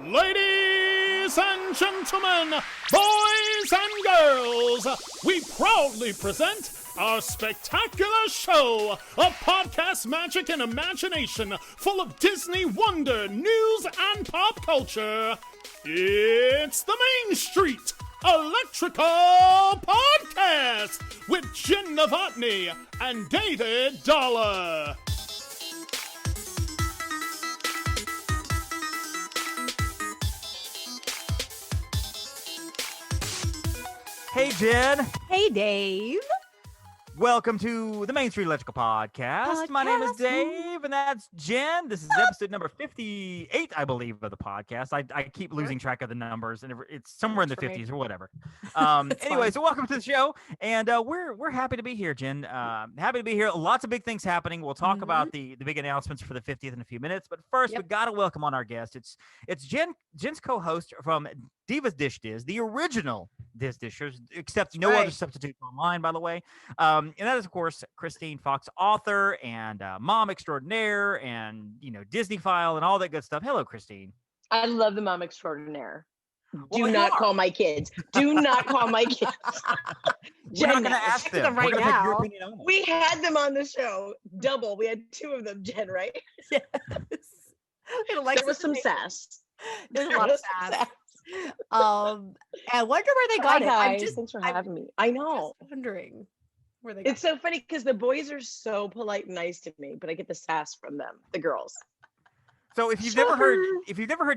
Ladies and gentlemen, boys and girls, we proudly present our spectacular show of podcast magic and imagination full of Disney wonder, news, and pop culture. It's the Main Street Electrical Podcast with Jenn Dave and David Dollar. Hey, Jen. Hey, Dave. Welcome to the Main Street Electrical Podcast. My name is Dave, and that's Jen. This is episode number 58, I believe, of the podcast. I keep losing track of the numbers, and it's somewhere in the 50s or whatever. Anyway, so welcome to the show, and we're happy to be here, Jen. Happy to be here. Lots of big things happening. We'll talk about the big announcements for the 50th in a few minutes, but first, we got to welcome on our guest. It's Jen's co-host from Divas Dish Diz, the original Diz Dishers, except no other substitutes online, by the way. And that is, of course, Christine Fox, author and mom extraordinaire and, Disney file and all that good stuff. Hello, Christine. I love the mom extraordinaire. Do not call my kids. Do not call my kids. We're not going to ask them right now. We had them on the show. Double. We had two of them, Jen, right? Yes. There was some sass. There's a lot of sass. I wonder where they got it. Guys. Thanks for having me. I know. Just wondering where they got It's so funny because the boys are so polite and nice to me, but I get the sass from them, the girls. So if you've never heard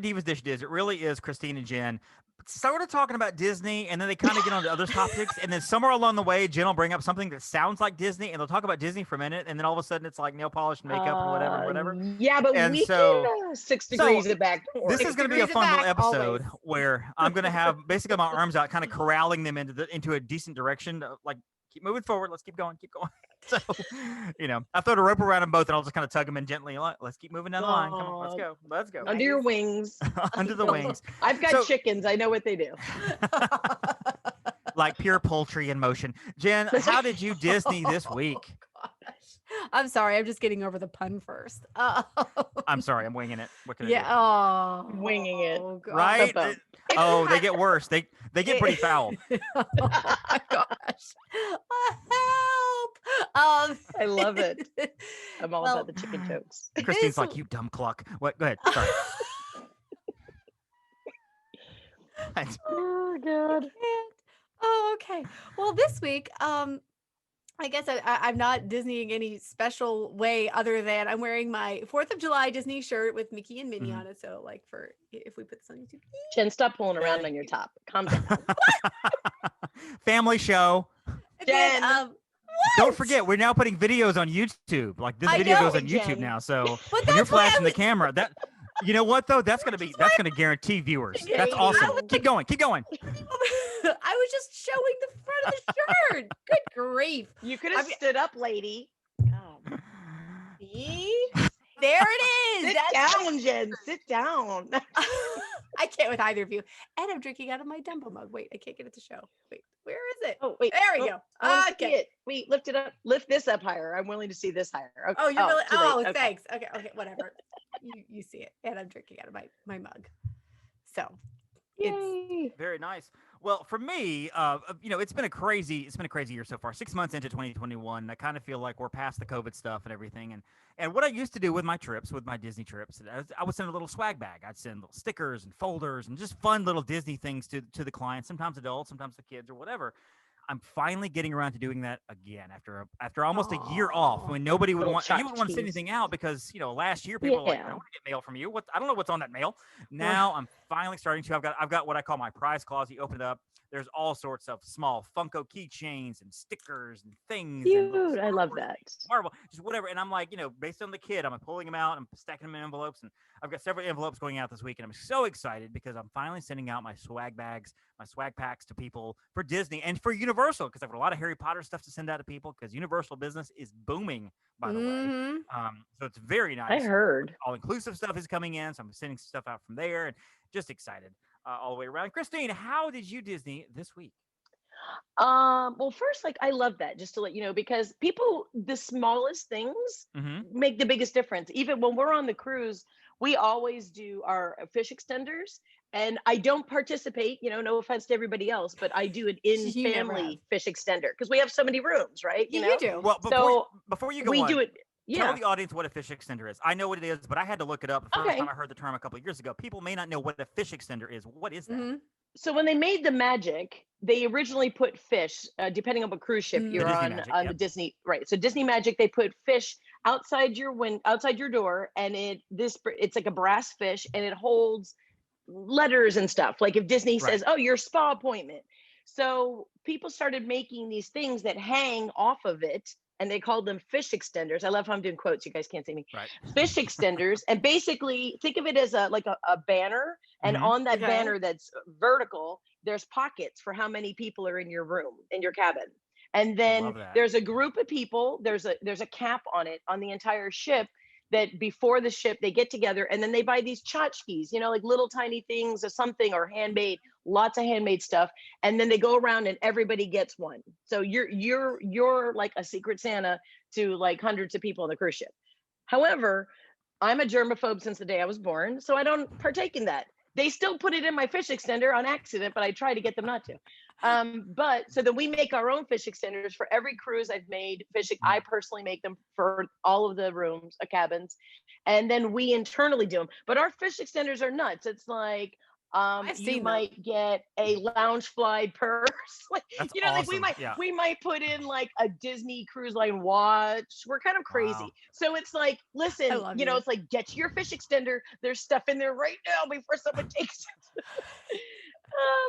Divas Dish Diz, it really is Christine and Jen sort of talking about Disney, and then they kind of get on to other topics, and then somewhere along the way, Jen will bring up something that sounds like Disney, and they'll talk about Disney for a minute, and then all of a sudden it's like nail polish and makeup and whatever. Yeah, but we can 6 degrees it back. This is going to be a fun little episode where I'm going to have basically my arms out, kind of corralling them into a decent direction, like keep moving forward. Let's keep going. So, I throw the rope around them both, and I'll just kind of tug them in gently. Let's keep moving down the line. Come on, let's go. Under your wings. Under the wings. I've got chickens. I know what they do. Like pure poultry in motion. Jen, how did you Disney this week? Gosh. I'm sorry. I'm just getting over the pun first. I'm sorry. I'm winging it. What can I do? Oh, winging it. God. Right? They get worse. They get pretty foul. Oh my gosh. Help. I love it. I'm all about the chicken jokes. Christine's like, you dumb cluck. What? Go ahead. Sorry. Oh, God. Oh, okay. Well, this week, I guess I'm not Disneying any special way other than I'm wearing my 4th of July Disney shirt with Mickey and Minnie on it. So, like, for if we put this on YouTube. Jen, stop pulling around on your top. Calm down. Family show. Jen. Don't forget, we're now putting videos on YouTube. Like this video goes on YouTube now. So when you're flashing the camera, that you know what though? That's gonna guarantee viewers. That's awesome. Keep going. I was just showing the front of the shirt. Good grief. You could have stood up, lady. God. See? There it is. Sit down, Jen. Sit down. I can't with either of you. And I'm drinking out of my Dumbo mug. Wait, I can't get it to show. Wait, where is it? Oh, wait. There we go. Okay. Wait, lift it up. Lift this up higher. I'm willing to see this higher. Okay. Oh, you're really? Oh, okay. Thanks. Okay, whatever. you see it. And I'm drinking out of my mug. So Yay. Very nice. Well, for me, it's been a crazy year so far. 6 months into 2021, I kind of feel like we're past the COVID stuff and everything. And what I used to do with my Disney trips, I would send a little swag bag. I'd send little stickers and folders and just fun little Disney things to the clients, sometimes adults, sometimes the kids or whatever. I'm finally getting around to doing that again after almost a year off when nobody would want to send anything out because last year people were like, I don't want to get mail from you. I don't know what's on that mail. Now I'm finally starting to. I've got what I call my prize closet. You open it up. There's all sorts of small Funko keychains and stickers and things. Dude, I love that. Marvel, just whatever. And I'm like, based on the kid, I'm pulling them out. I'm stacking them in envelopes. And I've got several envelopes going out this week. And I'm so excited because I'm finally sending out my swag bags, my swag packs to people for Disney and for Universal because I've got a lot of Harry Potter stuff to send out to people because Universal business is booming, by the way. So it's very nice. I heard. All-inclusive stuff is coming in. So I'm sending stuff out from there and just excited. All the way around. Christine, how did you Disney this week? Well, first, I love that, just to let you know, because the smallest things make the biggest difference. Even when we're on the cruise, we always do our fish extenders. And I don't participate, no offense to everybody else, but I do an You never in-family fish extender because we have so many rooms, right? You do. Well, before you go we on, do it. tell Yeah. the audience what a fish extender is. I know what it is, but I had to look it up the first Okay. time I heard the term a couple of years ago. People may not know what a fish extender is. What is that? Mm-hmm. So when they made the Magic, they originally put fish, depending on what cruise ship you're on, Magic, the Disney, right? So Disney Magic, they put fish outside your door, and it's like a brass fish, and it holds letters and stuff. Like if Disney says, "Oh, your spa appointment," so people started making these things that hang off of it, and they called them fish extenders. I love how I'm doing quotes. You guys can't see me. Right. Fish extenders, and basically think of it as a banner, and on that banner that's vertical, there's pockets for how many people are in your room, in your cabin. And then there's a group of people. There's a cap on it on the entire ship. That before the ship they get together and then they buy these tchotchkes, like little tiny things or something, or handmade, lots of handmade stuff, and then they go around and everybody gets one. So you're like a secret Santa to like hundreds of people on the cruise ship. However, I'm a germaphobe since the day I was born, so I don't partake in that. They still put it in my fish extender on accident, but I try to get them not to. But so then we make our own fish extenders for every cruise I've made. I personally make them for all of the rooms, cabins, and then we internally do them. But our fish extenders are nuts. It's like you might get a Loungefly purse. That's awesome. Like we might put in like a Disney Cruise Line watch. We're kind of crazy. Wow. So it's like, listen, it's like, get your fish extender. There's stuff in there right now before someone takes it.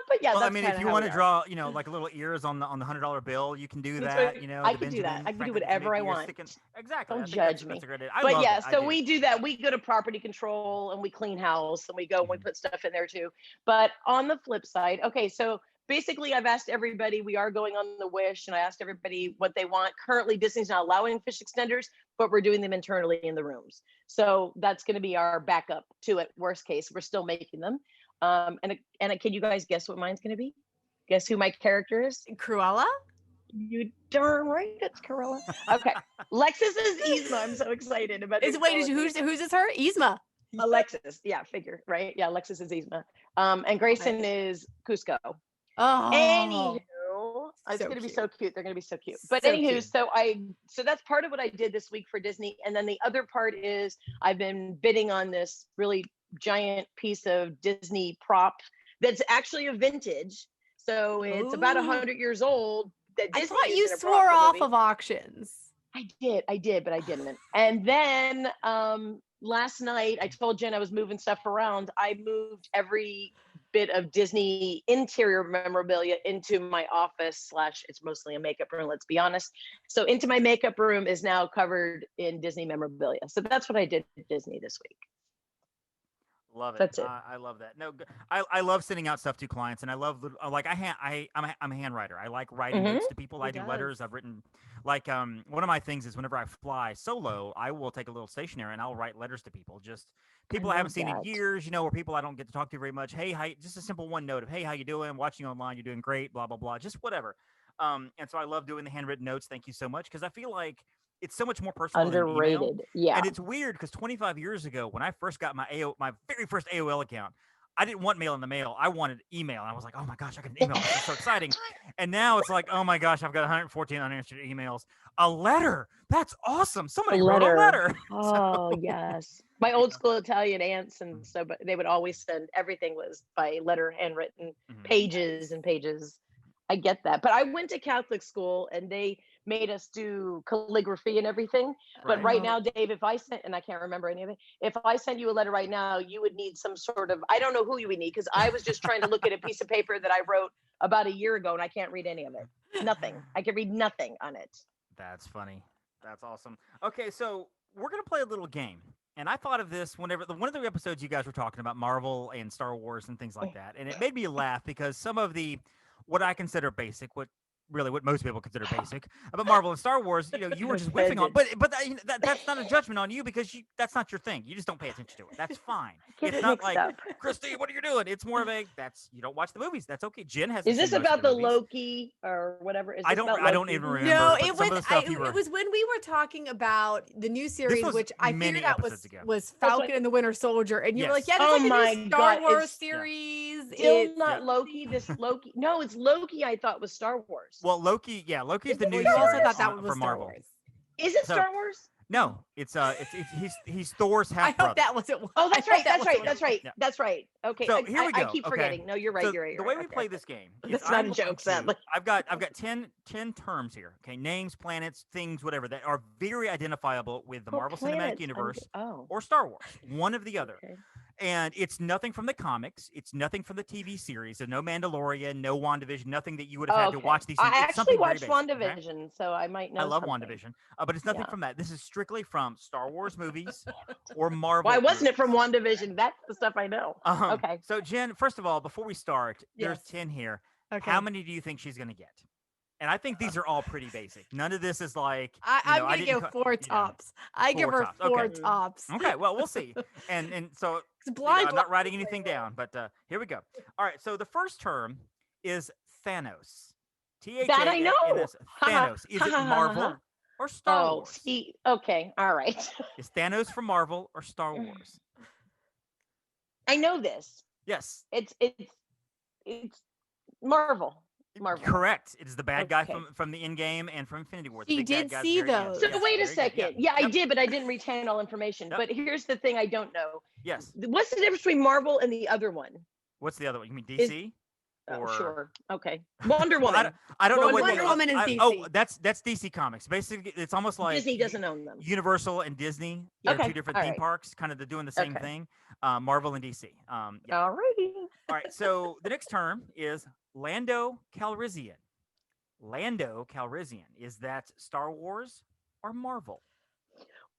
But yeah, well, I mean, if you want to draw, like a little ears on the $100 bill, you can do that. I can do that. I can do whatever I want. Exactly. Don't judge me. That's a great idea. But yeah, so we do that. We go to property control and we clean house and we go and we put stuff in there too. But on the flip side, okay, so basically I've asked everybody, we are going on the Wish, and I asked everybody what they want. Currently, Disney's not allowing fish extenders, but we're doing them internally in the rooms. So that's going to be our backup to it. Worst case, we're still making them. And can you guys guess what mine's going to be? Guess who my character is? Cruella? You darn right, it's Cruella. Okay, Lexus is Yzma. I'm so excited about this. Who's is her? Yzma. Alexis, yeah, figure, right? Yeah, Alexis is Yzma. And Grayson is Cusco. Oh, anywho, it's going to be so cute. They're going to be so cute. But anywho, so that's part of what I did this week for Disney. And then the other part is I've been bidding on this really giant piece of Disney prop that's actually a vintage. So it's about 100 years old. I thought you swore off of auctions. I did, but I didn't. And then last night I told Jen I was moving stuff around. I moved every bit of Disney interior memorabilia into my office / it's mostly a makeup room, let's be honest. So into my makeup room is now covered in Disney memorabilia. So that's what I did at Disney this week. Love it. That's it. I love that. No, I love sending out stuff to clients, and I love I'm a hand writer. I like writing notes to people. I do letters. I've written one of my things is whenever I fly solo, I will take a little stationery and I'll write letters to people. Just people I haven't seen in years, or people I don't get to talk to very much. Hey, hi, just a simple one note of, hey, how you doing? Watching you online, you're doing great. Blah blah blah. Just whatever. And so I love doing the handwritten notes. Thank you so much, because I feel like it's so much more personal. Underrated. Yeah. And it's weird because 25 years ago, when I first got my very first AOL account, I didn't want mail in the mail. I wanted email. And I was like, oh my gosh, I got an email. This is so exciting. And now it's like, oh my gosh, I've got 114 unanswered emails. A letter. That's awesome. Somebody wrote a letter. Oh, yes. My old school Italian aunts, and so but they would always send, everything was by letter, handwritten, pages and pages. I get that. But I went to Catholic school and they made us do calligraphy and everything. But right now, Dave, if I sent, and I can't remember any of it, if I sent you a letter right now, you would need some sort of, I don't know who you would need, because I was just trying to look at a piece of paper that I wrote about a year ago and I can't read any of it. Nothing. I can read nothing on it. That's funny. That's awesome. Okay, so we're going to play a little game. And I thought of this one of the episodes you guys were talking about Marvel and Star Wars and things like that. And it made me laugh because some of what I consider basic, what really what most people consider basic. But Marvel and Star Wars, you were just whiffing on. But that's not a judgment on you because that's not your thing. You just don't pay attention to it. That's fine. It's not like Christy, what are you doing? It's more of a you don't watch the movies. That's okay. Jen has. Is this about the Loki or whatever? I don't even remember. No, it was when we were talking about the new series, which I figured out was Falcon and the Winter Soldier, and you were like, yeah, this is like a new Star Wars series. Still not Loki. This Loki. No, it's Loki. I thought was Star Wars. Well, Loki, Loki's the new series. You also thought that was for Star Marvel. Wars. Is it Star Wars? No, it's he's Thor's half brother. I hope that was it. Oh, that's right. That's right. Okay, so here we go. I keep forgetting. No, you're right. So you're right. the way we play this game. That's not a joke, sadly. I've got 10 terms here. Okay, names, planets, things, whatever that are very identifiable with the Marvel Cinematic Universe or Star Wars, one of the other. Okay. And it's nothing from the comics. It's nothing from the TV series. So no Mandalorian, no WandaVision, nothing that you would have had to watch these things. I actually watched WandaVision, so I might know. I love WandaVision, but it's nothing from that. This is strictly from Star Wars movies or Marvel. Why wasn't it from WandaVision? That's the stuff I know. Okay. So Jen, first of all, before we start, there's 10 here. Okay. How many do you think she's going to get? And I think these are all pretty basic. None of this is like I'm gonna give 4 tops. I give her 4 tops. Okay, well we'll see. And so I'm not writing anything down, but here we go. All right, so the first term is Thanos. That I know. Thanos. Is it Marvel or Star Wars? Okay, all right. Is Thanos from Marvel or Star Wars? I know this. Yes. It's Marvel. Correct. It is the bad guy from the Endgame and from Infinity War. He did see those. So wait a second. Yeah, I did, but I didn't retain all information. But here's the thing I don't know. Yes. What's the difference between Marvel and the other one? What's the other one? You mean DC? Sure. Okay. Wonder Woman. I don't know what Wonder Woman is DC. Oh, that's DC Comics. Basically, it's almost like Disney doesn't own them. Universal and Disney. They're two different theme parks, kind of doing the same thing. Marvel and DC. Alrighty. All right. So the next term is Lando Calrissian. Lando Calrissian. Is that Star Wars or Marvel?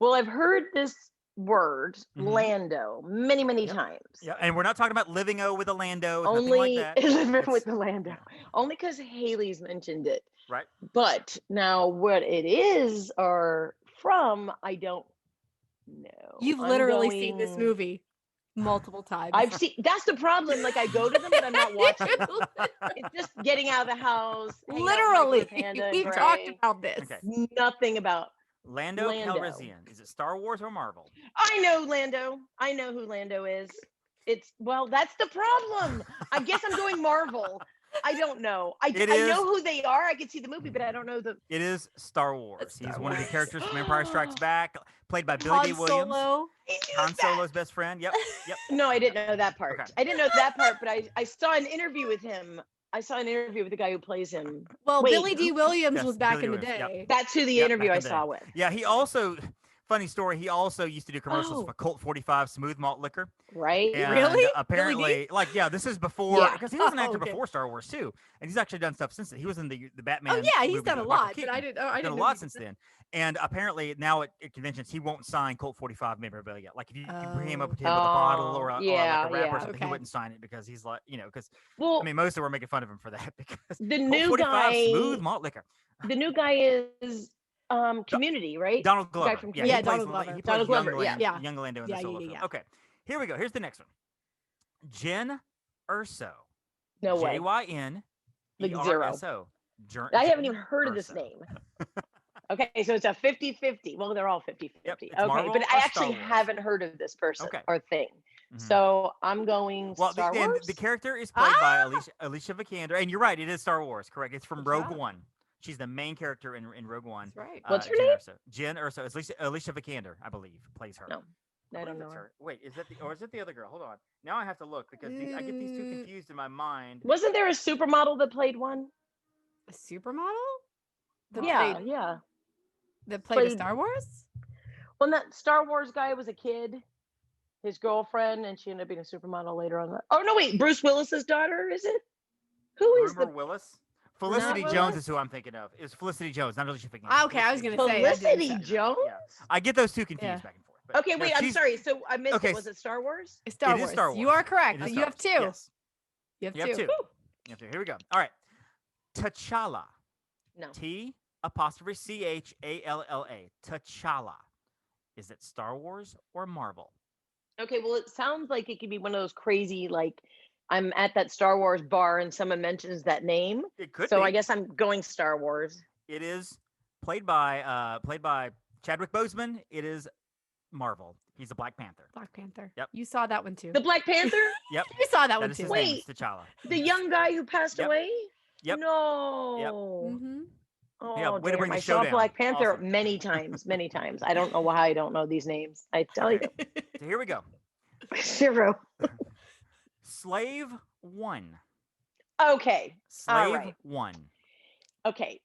Well, I've heard this word Lando many times. Yeah, and we're not talking about living with a Lando. Only like that. living with the Lando. Only because Haley's mentioned it. Right. But now what it is or from, I don't know. You've literally seen this movie multiple times. I've seen. That's the problem. Like I go to them, but I'm not watching. It's just getting out of the house. Literally, we've talked about this. Okay. Nothing about Lando Calrissian. Is it Star Wars or Marvel? I know Lando. I know who Lando is. That's the problem. I guess I'm going Marvel. I don't know. I know who they are. I can see the movie, but I don't know the. It is Star Wars. He's one of the characters from Empire Strikes Back, played by Billy D. Williams. Han Solo's best friend. Yep. No, I didn't know that part. Okay. I didn't know that part, but I saw an interview with him. I saw an interview with the guy who plays him. Well, Billy D. Williams was back in the day. Yep. That's who the interview I saw with. Yeah, he also. Funny story. He also used to do commercials for Colt 45 smooth malt liquor. Right? And really? Apparently, this is before because he was an actor before Star Wars too, and he's actually done stuff since then. He was in the Batman. Oh yeah, he's done a lot, Keaton. but I didn't. Done a lot since then. And apparently now at conventions he won't sign Colt 45 memorabilia. Like if you bring him up to him with a bottle or like a wrapper or something, he wouldn't sign it because he's like because most of them were making fun of him for that because the new guy smooth malt liquor. The new guy is. Community, right? Donald Glover. Donald Glover. He plays Glover. Young Lando in the solo film. Okay, here we go. Here's the next one. Jenn Erso. No way. J-Y-N-E-R-S-O. I haven't even heard of this name. Okay, so it's a 50-50. Well, they're all 50-50. Okay, but I actually haven't heard of this person or thing. So I'm going Star Wars. The character is played by Alicia Vikander, and you're right. It is Star Wars. Correct. It's from Rogue One. She's the main character in Rogue One. That's right. What's her name? Jenn Erso. It's Alicia Vikander, I believe, plays her. No, I don't know her. Wait, is it the other girl? Hold on. Now I have to look because I get these two confused in my mind. Wasn't there a supermodel that played one? A supermodel? Yeah. That played Star Wars? Well, that Star Wars guy was a kid, his girlfriend, and she ended up being a supermodel later on. Oh no, wait, Bruce Willis's daughter, is it? Who is Willis? Felicity Jones is who I'm thinking of. It's Felicity Jones, not Alicia Vikander. Okay, I was going to say Felicity Jones. Yeah. I get those two confused back and forth. But, okay, wait. I'm sorry. So I missed it. Was it Star Wars? It's Star Wars. Star Wars. You are correct. You have two. Yes. You have two. Here we go. All right. T'Challa. No. T''Challa. T'Challa. Is it Star Wars or Marvel? Okay, well, it sounds like it could be one of those crazy, like I'm at that Star Wars bar and someone mentions that name. It could so be. I guess I'm going Star Wars. It is played by Chadwick Boseman. It is Marvel. He's a Black Panther. Black Panther. Yep. You saw that one too. The Black Panther? Yep. You saw that That one is too. his name, Wait. is T'Challa. The young guy who passed Yep. away? Yep. No. Mm-hmm. Oh, Yeah, way to bring the I show saw down. Black Panther Awesome. many times. I don't know why I don't know these names. I tell you. So here we go. 0. Slave 1. Okay. Slave right. 1. Okay.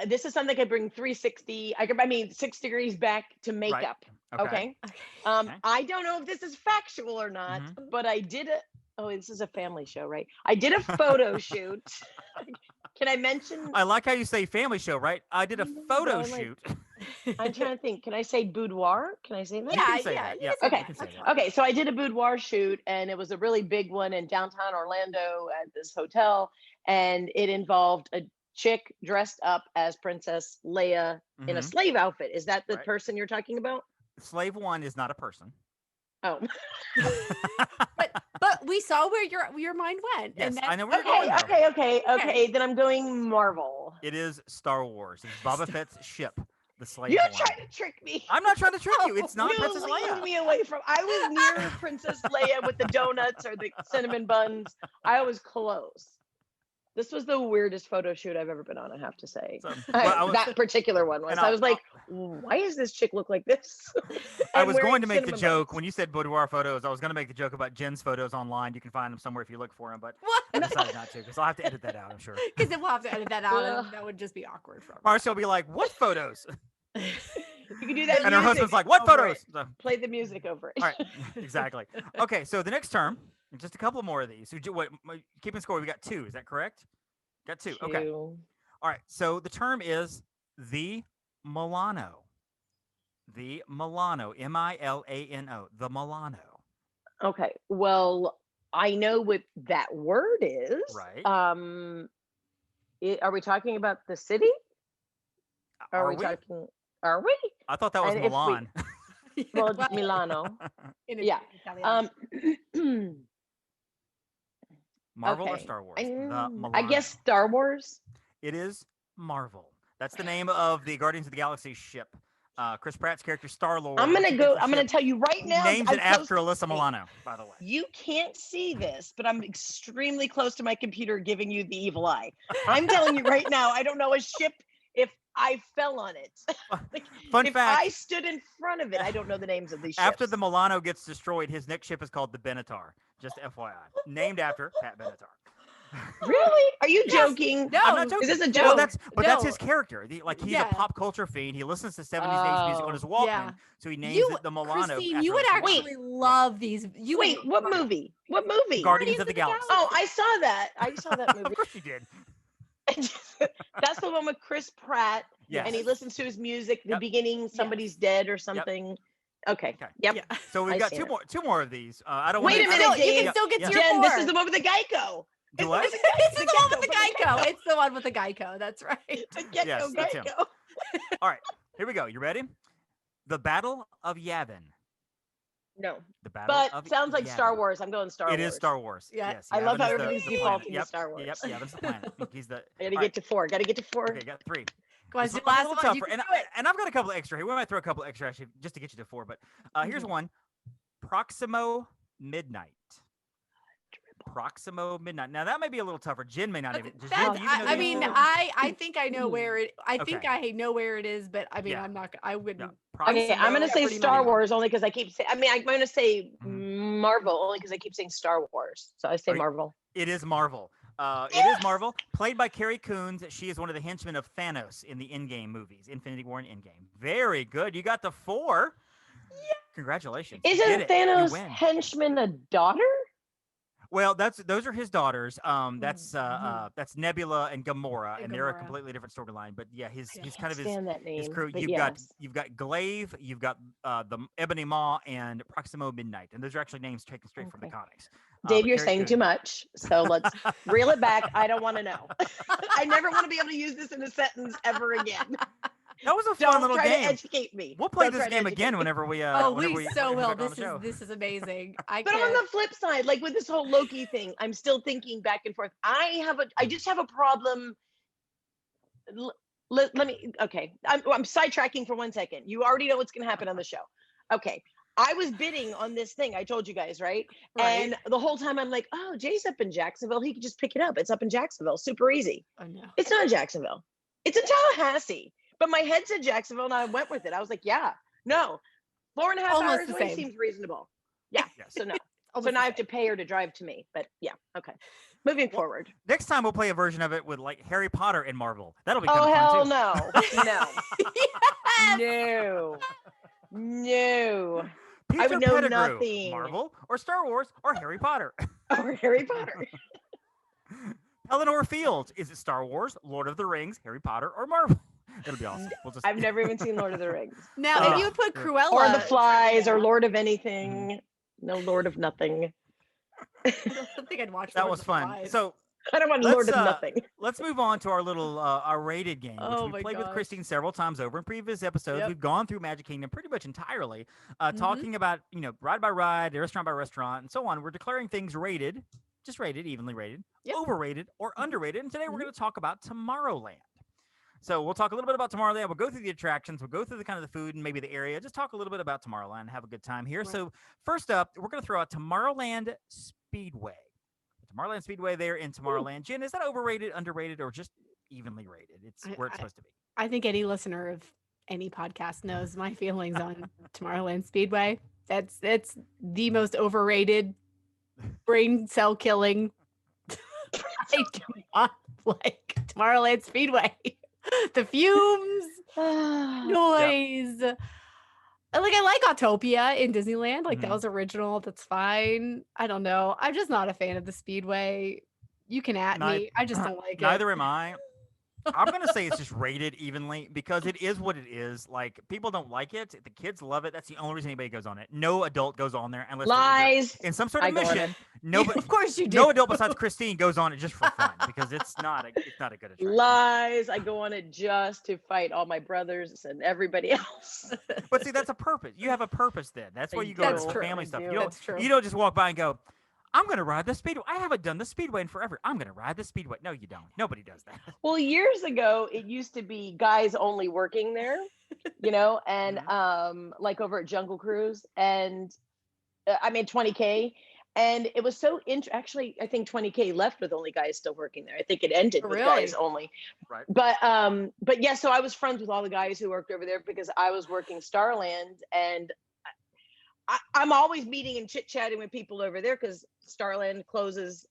This is something I bring 360. I mean 6 degrees back to makeup. Okay. Okay. I don't know if this is factual or not, Mhm. but I did a. Oh, this is a family show, right? I did a photo shoot. Can I mention? I like how you say family show, right? I did a photo I like- shoot. I'm trying to think. Can I say boudoir? Can I say that? You can Yeah, say yeah, that. you Yeah. can say you can that. say that. Okay, so I did a boudoir shoot, and it was a really big one in downtown Orlando at this hotel, and it involved a chick dressed up as Princess Leia in a Mhm. slave outfit. Is that the Right. person you're talking about? Slave 1 is not a person. Oh, But we saw where your mind went. Yes, and I that's know where you're going, though. okay. Then I'm going Marvel. It is Star Wars. It's Boba Fett's ship, the Slave You're 1. trying to trick me. I'm not trying to trick you. It's not You Princess leaned Leia. me away from. I was near Princess Leia with the donuts or the cinnamon buns. I was close. This was the weirdest photo shoot I've ever been on, I have to say. So, well, I was, That particular one was. and I was like, why does this chick look like this? I And was going wearing to make the cinnamon joke buns. when you said boudoir photos. I was going to make the joke about Jen's photos online. You can find them somewhere if you look for them, but what? I decided not to because I'll have to edit that out, I'm sure. Because then we'll have to edit that out, Ugh. and that would just be awkward for Marcia will be like, "What photos?" You can do that. And her music husband's like, "What over photos?" it. So, Play the music over it. all right, exactly. Okay, so the next term, just a couple more of these. So, what, keeping score, we got 2. Is that correct? Got 2. Okay. Two. All right. So the term is the Milano. The Milano. Milano. The Milano. Okay. Well, I know what that word is. Right. Are we talking about the city? Are we we? talking? Are we? I thought that was and if we- Milan. Well, Well, Milano. in Yeah. Italian. Marvel or okay. Star Wars? The Milano. I guess Star Wars. It is Marvel. That's the name of the Guardians of the Galaxy ship. Chris Pratt's character Star-Lord. I'm gonna tell you right now. Names I it after posted- Alyssa Milano, by the way. You can't see this, but I'm extremely close to my computer giving you the evil eye. I'm telling you right now, I don't know a ship if I fell on it. Like, Fun if fact. I stood in front of it, I don't know the names of these ships. After the Milano gets destroyed, his next ship is called the Benatar. Just FYI. Named after Pat Benatar. Really? Are you Yes. joking? No, I'm not joking. Is this a Well, joke? that's No. his character. He's Yeah. a pop culture fiend. He listens to 70s days music on his Walkman, Yeah. so he names You, it the Milano. Christine, after you would Alyssa actually Milano. love these. You Wait, would, what movie? What movie? Guardians of the Galaxy. Oh, I saw that. I saw that movie. Of course you did. That's the one with Chris Pratt, Yes. and he listens to his music. The Yep. beginning, somebody's dead or something. Okay. Okay. Yep. Yeah. So we've I got see two it. more of these. I don't Wait wanna, a I minute, don't- you can Dave. still get Yeah. to your Jen, four. this is the one with the Geico. Do what? This is the one with the Gecko. Geico. It's the one with the Geico. That's right. The Gecko, Yes, that's him. Geico. All right, here we go. You ready? The Battle of Yavin. No, The Battle of but sounds like Star Yavin. Wars. I'm going Star Wars. It is Star Wars. Yeah. Yes. I love Yavin how is everybody's the planet. defaulting to Yep. Star Wars. Yep. Yavin's the planet. He's the. I gotta all get to 4. Gotta get to 4. Okay, got 3. Go on, This it's the one's a last little one. You tougher, can and, do it. and I've got a couple extra here. We might throw a couple extra actually, just to get you to 4. But here's Mhm. one: Proximo Midnight. Proximo Midnight. Now that may be a little tougher. Jen may not even. Does Jen, That's, do you even know I the mean, answer? I think I know where it. I think Okay. I know where it is, but I mean, Yeah. I'm not. I wouldn't. Yeah. Okay, I'm gonna Yeah, say pretty Star much. Wars only because I keep saying. I mean, I'm gonna say Mhm. Marvel only because I keep saying Star Wars. So I say Are you- Marvel. It is Marvel. It is Marvel, played by Carrie Coons. She is one of the henchmen of Thanos in the Endgame movies, Infinity War and Endgame. Very good. You got the 4. Yeah. Congratulations. You did Isn't it. You Thanos' win. henchman a daughter? Well, those are his daughters. That's Nebula and Gamora, and they're a completely different storyline. But yeah, his kind of his crew. You've got Glaive, you've got the Ebony Maw, and Proximo Midnight, and those are actually names taken straight from the comics. Dave, you're saying too much, so let's reel it back. I don't want to know. I never want to be able to use this in a sentence ever again. That was a fun little game. Don't try to educate me. We'll play this game again whenever we. We so will. This is amazing. But on the flip side, like with this whole Loki thing, I'm still thinking back and forth. I just have a problem. Let me. Okay, I'm sidetracking for 1 second. You already know what's going to happen on the show. Okay. I was bidding on this thing. I told you guys, right? And the whole time I'm like, oh, Jay's up in Jacksonville. He could just pick it up. It's up in Jacksonville. Super easy. Oh, no. It's not in Jacksonville. It's in Tallahassee. But my head said Jacksonville, and I went with it. I was like, yeah, no. 4.5 hours away seems reasonable. Yeah, so no. So now I have to pay her to drive to me. But yeah, okay. Moving forward. Next time we'll play a version of it with like Harry Potter and Marvel. That'll be kind of fun too. No. No. No. Peter I would know Pettigrew, nothing. Marvel or Star Wars or Harry Potter. Or Harry Potter. Eleanor Fields. Is it Star Wars, Lord of the Rings, Harry Potter, or Marvel? It'll be awesome. I've never even seen Lord of the Rings. Now, if you would put Cruella or The Flies or Lord of anything, no Lord of nothing. I don't think I'd watch that. Was fun. Flies. So I don't want Lord of nothing. Let's move on to our little our rated game, which we played with Christine several times over in previous episodes. We've gone through Magic Kingdom pretty much entirely, talking about ride by ride, restaurant by restaurant, and so on. We're declaring things rated, just rated, evenly rated, overrated, or underrated. And today we're going to talk about Tomorrowland. So we'll talk a little bit about Tomorrowland. We'll go through the attractions. We'll go through the kind of the food and maybe the area. Just talk a little bit about Tomorrowland and have a good time here. Right. So first up, we're going to throw out Tomorrowland Speedway. Tomorrowland Speedway there in Tomorrowland. Jen, is that overrated, underrated, or just evenly rated? It's where it's supposed to be. I think any listener of any podcast knows my feelings on Tomorrowland Speedway. It's the most overrated, brain cell killing. I do not like Tomorrowland Speedway. The fumes, noise. Like, I like Autopia in Disneyland. Like, that was original. That's fine. I don't know. I'm just not a fan of the Speedway. You can at me. I just don't like it. Neither am I. I'm going to say it's just rated evenly because it is what it is. Like, people don't like it. The kids love it. That's the only reason anybody goes on it. No adult goes on there unless lies in some sort of mission. Nobody, of course you do. No adult besides Christine goes on it just for fun because it's not a good attraction. Lies. I go on it just to fight all my brothers and everybody else. But see, that's a purpose. You have a purpose then. That's why you go to family stuff. You don't just walk by and go, I'm going to ride the Speedway. I haven't done the Speedway in forever. I'm going to ride the Speedway. No, you don't. Nobody does that. Well, years ago, it used to be guys only working there, and like over at Jungle Cruise and 20K. And it was so actually, I think 20K left with only guys still working there. I think it ended with guys only. Right. But yeah, so I was friends with all the guys who worked over there because I was working Starland, and I'm always meeting and chit-chatting with people over there because Starland closes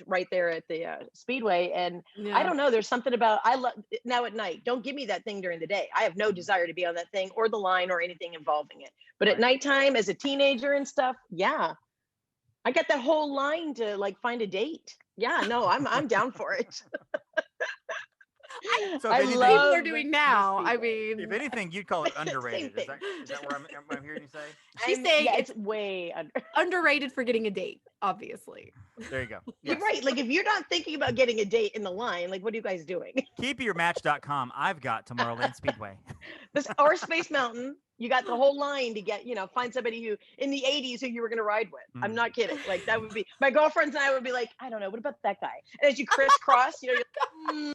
right there at the Speedway. And I don't know, there's something about, I love now at night, don't give me that thing during the day. I have no desire to be on that thing or the line or anything involving it. But at nighttime as a teenager and stuff, I got that whole line to like find a date. Yeah, no, I'm down for it. So I love people are doing now. I mean, if anything, you'd call it underrated. Is that what I'm hearing you say? She's saying it's way underrated for getting a date. Obviously. There you go. Yes. You're right. Like if you're not thinking about getting a date in the line, like what are you guys doing? Keepyourmatch.com. I've got Tomorrowland Speedway. Or Space Mountain. You got the whole line to get, find somebody who in the 80s who you were going to ride with. I'm not kidding. Like that would be my girlfriends and I would be like, I don't know, what about that guy? And as you crisscross, you're like, all right,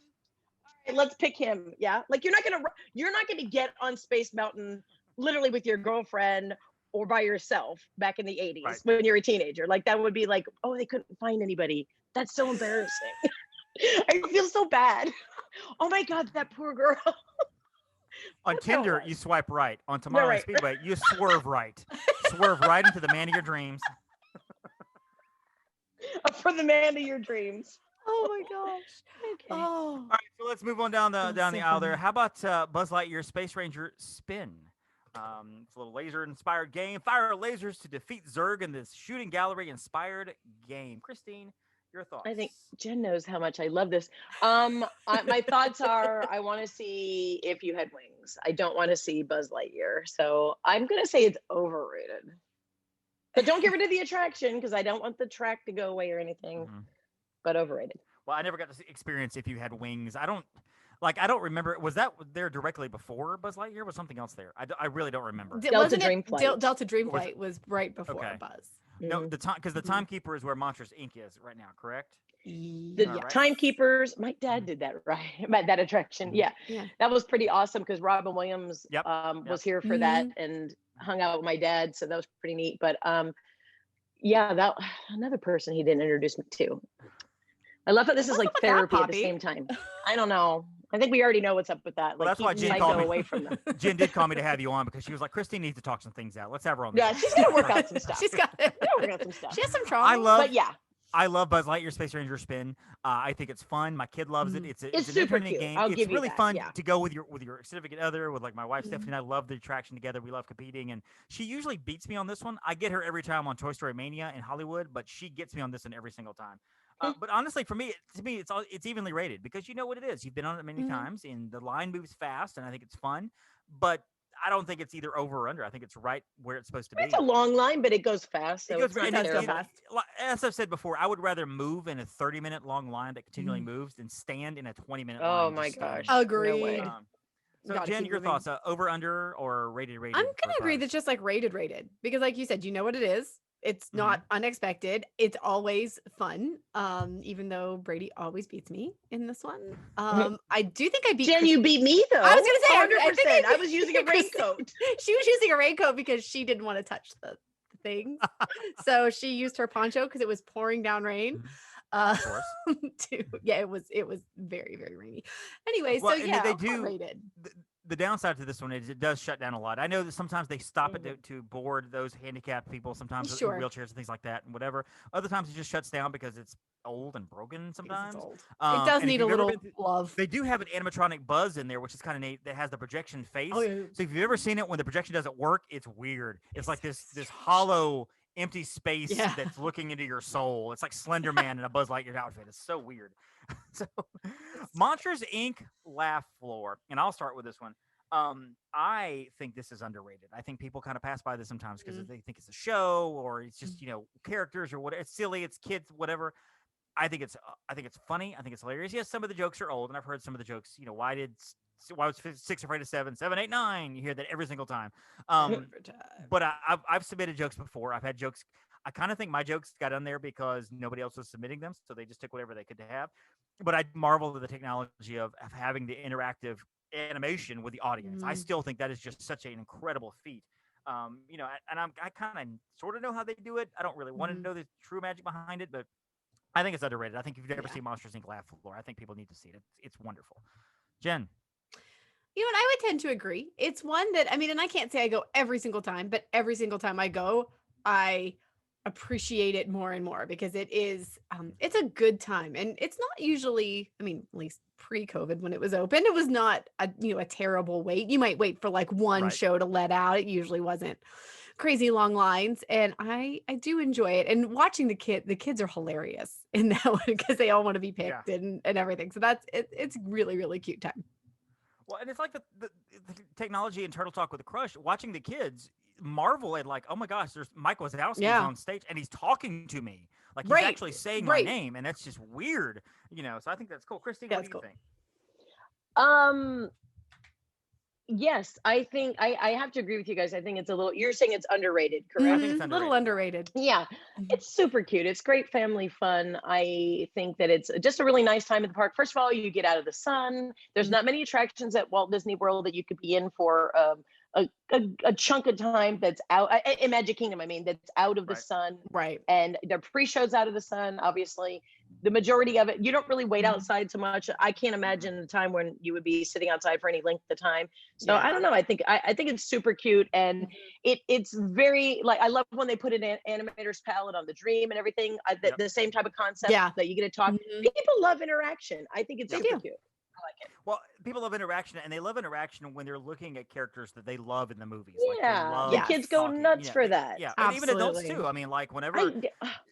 let's pick him. Yeah. Like you're not going to get on Space Mountain literally with your girlfriend or by yourself back in the 80s when you're a teenager. Like that would be like, oh, they couldn't find anybody. That's so embarrassing. I feel so bad. Oh my God, that poor girl. On Tinder, you swipe right. On Tomorrowland Speedway, you swerve right. Swerve right into the man of your dreams. For the man of your dreams. Oh my gosh. Okay. Oh. All right, so let's move on down the aisle there. How about Buzz Lightyear Space Ranger Spin? It's a little laser-inspired game. Fire lasers to defeat Zurg in this shooting gallery-inspired game. Christine, your thoughts? I think Jen knows how much I love this. My thoughts are, I want to see If You Had Wings. I don't want to see Buzz Lightyear. So I'm going to say it's overrated. But don't get rid of the attraction because I don't want the track to go away or anything. But overrated. Well, I never got to experience If You Had Wings. I don't remember. Was that there directly before Buzz Lightyear? Was something else there? I really don't remember. Delta Dream Flight. Delta Dream Flight was right before Buzz. No, because the Timekeeper is where Monsters Inc. is right now, correct? The Timekeepers. My dad did that that attraction. Yeah, that was pretty awesome because Robin Williams was here for that and hung out with my dad, so that was pretty neat. But that another person he didn't introduce me to. I love that this is like therapy at the same time. I don't know. I think we already know what's up with that. Well, like, that's why Jen called me away from them. Jen did call me to have you on because she was like, Christine needs to talk some things out. Let's have her on. Yeah, she's gonna work out some stuff. She's got to work out some stuff. She has some trauma. I love Buzz Lightyear Space Ranger Spin. I think it's fun. My kid loves it. It's an super entertaining cute. game. It's really fun to go with your significant other, with like my wife Stephanie and I love the attraction together. We love competing, and she usually beats me on this one. I get her every time on Toy Story Mania in Hollywood, but she gets me on this one every single time. But honestly, to me, it's evenly rated because you know what it is. You've been on it many times, and the line moves fast, and I think it's fun. But I don't think it's either over or under. I think it's right where it's supposed to be. It's a long line, but it goes fast. So it goes fast. As I've said before, I would rather move in a 30-minute long line that continually moves than stand in a 20-minute line. Oh my gosh! Agreed. So Jen, your thoughts? Over, under, or rated? I'm gonna agree that's just like rated because, like you said, you know what it is. It's not unexpected. It's always fun. Even though Brady always beats me in this one. I do think I beat Jen. You beat me though. I was gonna say 100%. I was using a raincoat. She was using a raincoat because she didn't want to touch the thing. So she used her poncho because it was pouring down rain. Of course. It was very, very rainy. Anyway, they do. Rated. The downside to this one is it does shut down a lot. I know that sometimes they stop it to board those handicapped people, sometimes in wheelchairs and things like that and whatever. Other times it just shuts down because it's old and broken sometimes. It does need a little love. They do have an animatronic Buzz in there, which is kind of neat, that has the projection face. So if you've ever seen it when the projection doesn't work, it's weird. It's like this hollow empty space that's looking into your soul. It's like Slender Man in a Buzz Lightyear outfit. It's so weird. So Monsters Inc. Laugh Floor, and I'll start with this one. I think this is underrated. I think people kind of pass by this sometimes because they think it's a show or it's just characters or whatever. It's silly, it's kids, whatever. I think it's funny. I think it's hilarious. Yes, some of the jokes are old, and I've heard some of the jokes. Why was 6 afraid of 7? 7, 8, 9. You hear that every single time. But I've submitted jokes before. I've had jokes. I kind of think my jokes got on there because nobody else was submitting them, so they just took whatever they could have. But I marvel at the technology of having the interactive animation with the audience. I still think that is just such an incredible feat. And I kind of sort of know how they do it. I don't really want to know the true magic behind it, but I think it's underrated. I think if you've never seen Monsters Inc. Laugh Floor, I think people need to see it. It's wonderful. Jen. You know what? I would tend to agree. It's one that, and I can't say I go every single time, but every single time I go, I appreciate it more and more because it is, it's a good time. And it's not usually, at least pre-COVID when it was open, it was not a terrible wait. You might wait for like one show to let out. It usually wasn't crazy long lines. And I do enjoy it. And watching the kids are hilarious in that one because they all want to be picked and everything. So it's really, really cute time. Well, and it's like the technology in Turtle Talk with a Crush, watching the kids marvel at like, oh my gosh, there's Mike Wazowski's on stage and he's talking to me. Like he's actually saying my name, and that's just weird. So I think that's cool. Christine, what do you think? Yes, I think I have to agree with you guys. I think it's a little, you're saying it's underrated, correct? I think it's underrated. A little underrated. Yeah, it's super cute. It's great family fun. I think that it's just a really nice time at the park. First of all, you get out of the sun. There's not many attractions at Walt Disney World that you could be in for a chunk of time that's out in Magic Kingdom. That's out of the sun. Right. And their pre-shows out of the sun, obviously. The majority of it, you don't really wait outside so much. I can't imagine a time when you would be sitting outside for any length of time. So I don't know. I think it's super cute, and it's very like, I love when they put an animator's palette on the Dream and everything. The same type of concept that you get to talk. People love interaction. I think it's super cute. like it. Well, people love interaction, and they love interaction when they're looking at characters that they love in the movies. Yeah, like the love kids go talking, nuts for that. Yeah, and even adults Absolutely. too. I mean, like whenever I,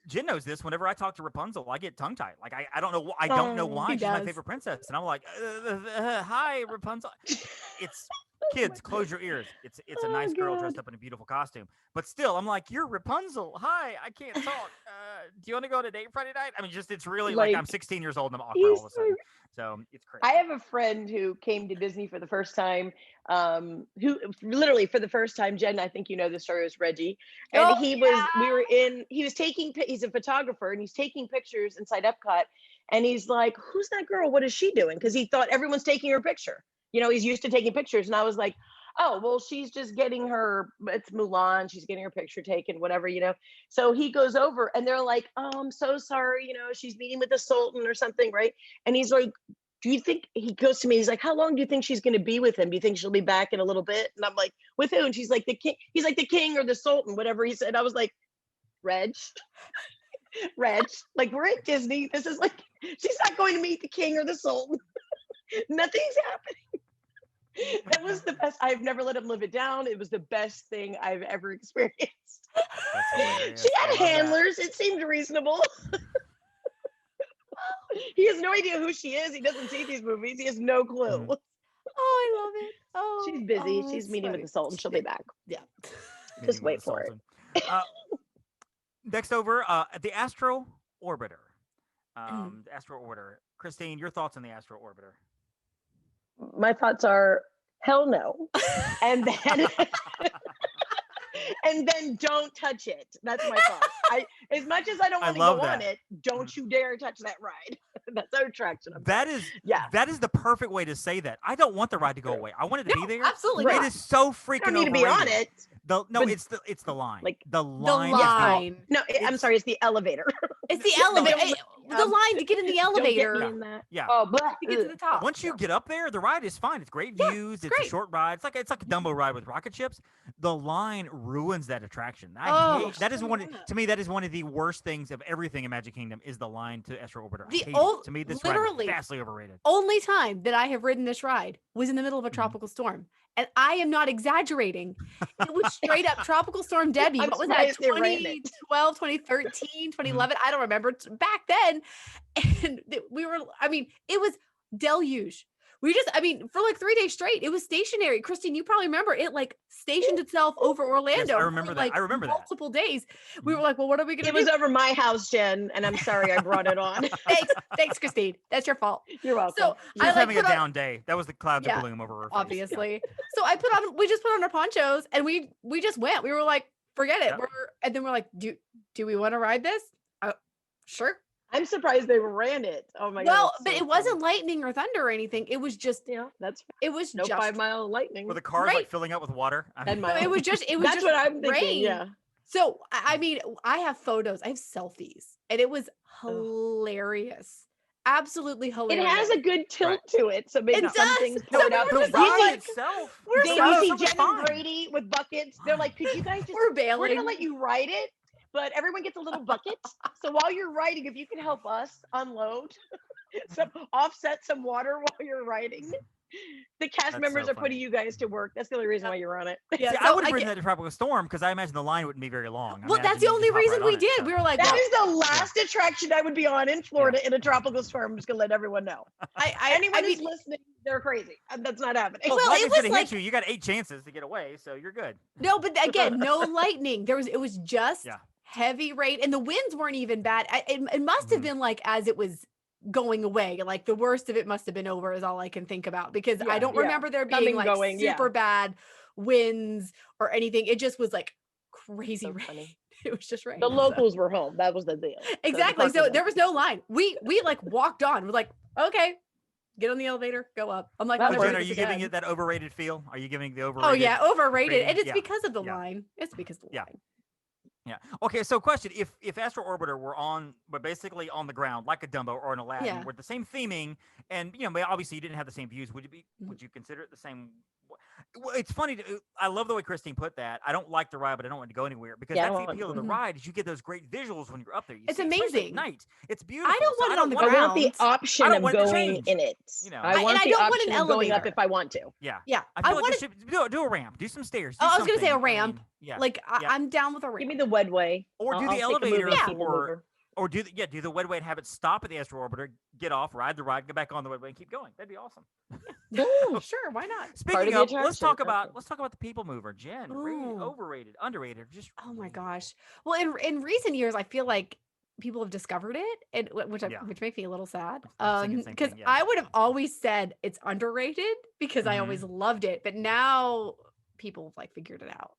Jen knows this, whenever I talk to Rapunzel, I get tongue tied. Like I don't know, I don't know why He she's my does. favorite princess, and I'm like, hi Rapunzel. It's kids, close your ears. It's a Oh, nice girl God. dressed up in a beautiful costume, but still, I'm like, you're Rapunzel. Hi, I can't talk. Do you want to go on a date Friday night? I mean, just it's really like I'm 16 years old and I'm awkward all of a sudden. So it's crazy. I have a friend who came to Disney for the first time, who literally for the first time, Jen, I think you know the story, was Reggie. And he was taking, he's a photographer and he's taking pictures inside Epcot. And he's like, who's that girl? What is she doing? Because he thought everyone's taking her picture. You know, he's used to taking pictures. And I was like, oh, well, she's just getting it's Mulan. She's getting her picture taken, whatever, you know. So he goes over and they're like, oh, I'm so sorry. You know, she's meeting with the Sultan or something, right? And he's like, do you think, he goes to me, he's like, how long do you think she's going to be with him? Do you think she'll be back in a little bit? And I'm like, with who? And she's like, the king. He's like, the king or the Sultan, whatever he said. I was like, Reg, like we're at Disney. This is like, she's not going to meet the king or the Sultan. Nothing's happening. That was the best. I've never let him live it down. It was the best thing I've ever experienced. She had handlers. It seemed reasonable. He has no idea who she is. He doesn't see these movies. He has no clue. Oh, I love it. Oh, she's busy. She's that's meeting funny. with the Sultan. She'll be back. Yeah. Just wait for it. Next over, the Astro Orbiter. The Astro Orbiter. Christine, your thoughts on the Astro Orbiter? My thoughts are hell no. And then and then don't touch it. That's my thought. As much as I don't want to go on it, don't you dare touch that ride. That's our attraction. That is the perfect way to say that. I don't want the ride to go away. I want it to be there. Absolutely. It is so freaking I don't need to be on it. It's the line. Like the line. No, I'm sorry, it's the elevator. It's the elevator. The line to get in the elevator. Don't get me in that. Yeah. Oh, to get to the top. Once you get up there, the ride is fine. It's great views. It's a short ride. It's like a Dumbo ride with rocket ships. The line ruins that attraction. That is one to me. That is one of the worst things of everything in Magic Kingdom is the line to Astro Orbiter. To me, this ride is vastly overrated. Only time that I have ridden this ride was in the middle of a tropical storm. And I am not exaggerating. It was straight up Tropical Storm Debbie. What was that? 2012, 2013, 2011? I don't remember. Back then. And it was deluge. For like 3 days straight, it was stationary. Christine, you probably remember it like stationed itself over Orlando. Yes, I remember that. Like, I remember multiple days. We were like, well, what are we going to do? It was over my house, Jen, and I'm sorry I brought it on. Thanks, Christine. That's your fault. You're welcome. So She was having a down day. That was the clouds of gloom over her face. Obviously. So we just put on our ponchos and we just went. We were like, forget it. Yep. And then we're like, do we want to ride this? Sure. I'm surprised they ran it. Oh my god. Well, but it wasn't lightning or thunder or anything. It was just it was no just 5 mile lightning. Were the cars like filling up with water? It was just That's just what I'm thinking. rain. Yeah. So I have photos. I have selfies, and it was hilarious. Absolutely hilarious. It has a good tilt to it, so maybe some things So poured out. we're The just ride like- itself. we're Then so- you see Jen and Brady with buckets. They're like, could you guys just We're we're bailing. gonna let you ride it, but everyone gets a little bucket. So while you're riding, if you can help us unload offset some water while you're riding. The cast That's members so are putting funny. you guys to work. That's the only reason why you're on it. Yeah, See, so I would have I ridden get- that to Tropical Storm because I imagine the line wouldn't be very long. Well, that's the only reason we did. We were like, That well, is the last attraction I would be on in Florida in a tropical storm. I'm just gonna let everyone know. Anyone who's listening, they're crazy. That's not happening. Well, Well, lightning's it was gonna like- hit you. You got 8 chances to get away, so you're good. no, but again, no lightning. It was just Yeah. heavy rain, and the winds weren't even bad. It must have been like as it was going away, like the worst of it must have been over, is all I can think about, because I don't remember there being super bad winds or anything. It just was like crazy So rain. funny. It was just rain. The locals were home. That was the deal. Exactly. So there was no line. We like walked on. We're like, okay, get on the elevator, go up. I'm like, That I'm never Jen, doing are this you giving again. it that overrated feel? Are you giving the overrated? Oh yeah, overrated, rating? and it's Yeah. because of the Yeah. line. It's because of the Yeah. line. Yeah. Okay. So, question: If Astro Orbiter were basically on the ground like a Dumbo or an Aladdin, Yeah. with the same theming, and obviously you didn't have the same views, would you consider it the same Well, it's funny. I love the way Christine put that. I don't like the ride, but I don't want to go anywhere because Yeah, I that's don't the appeal of the want- ride. Is you get those great visuals when you're up there. You It's see, especially amazing. at night. It's beautiful. I don't So want it on the I want the ground. option I don't of want it to going change, in it. you know. I And want I the don't want option an of going up elevator. if I want to. Yeah. Yeah, I I feel like want there should do a ramp, do some stairs. Do Oh, I was gonna say a something. ramp. Yeah. Like Yeah. I'm down with a ramp. Give me the wedway. Or do I'll the take a elevator movie and keep the for, mover. or do the wedway and have it stop at the Astro Orbiter, get off, ride the ride, go back on the wedway, and keep going. That'd be awesome. Sure, why not? Speaking the of, let's attraction. talk about Okay. the people mover. Jenn, rated, Ooh. overrated, underrated, just Oh my gosh. Well, in recent years, I feel like people have discovered it, and Yeah. which makes me a little sad. I was thinking the same Because thing, yeah. I would have always said it's underrated because I always loved it, but now people have like figured it out.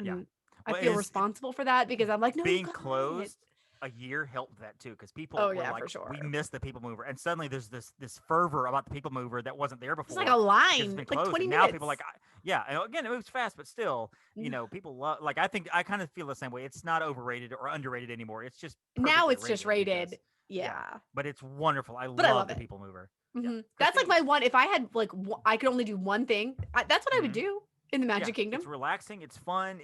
Yeah. And Well, I feel it's- responsible for that because I'm like, no, being you got it. closed a year helped that too, because people Oh, were yeah, like, for sure. we missed the people mover, and suddenly there's this fervor about the people mover that wasn't there before. It's like a because line, it's been like closed, 20 and minutes. now people are like, yeah, and again, it moves fast, but still, you know, people love. Like, I think I kind of feel the same way. It's not overrated or underrated anymore. It's just Now perfectly it's just because- rated. Yeah. but it's wonderful. I But I love love the it. people mover. Mhm. That's like my one. If I had like, I could only do one thing. That's what I would Mhm. do in the Magic Yeah, Kingdom. It's relaxing. It's fun.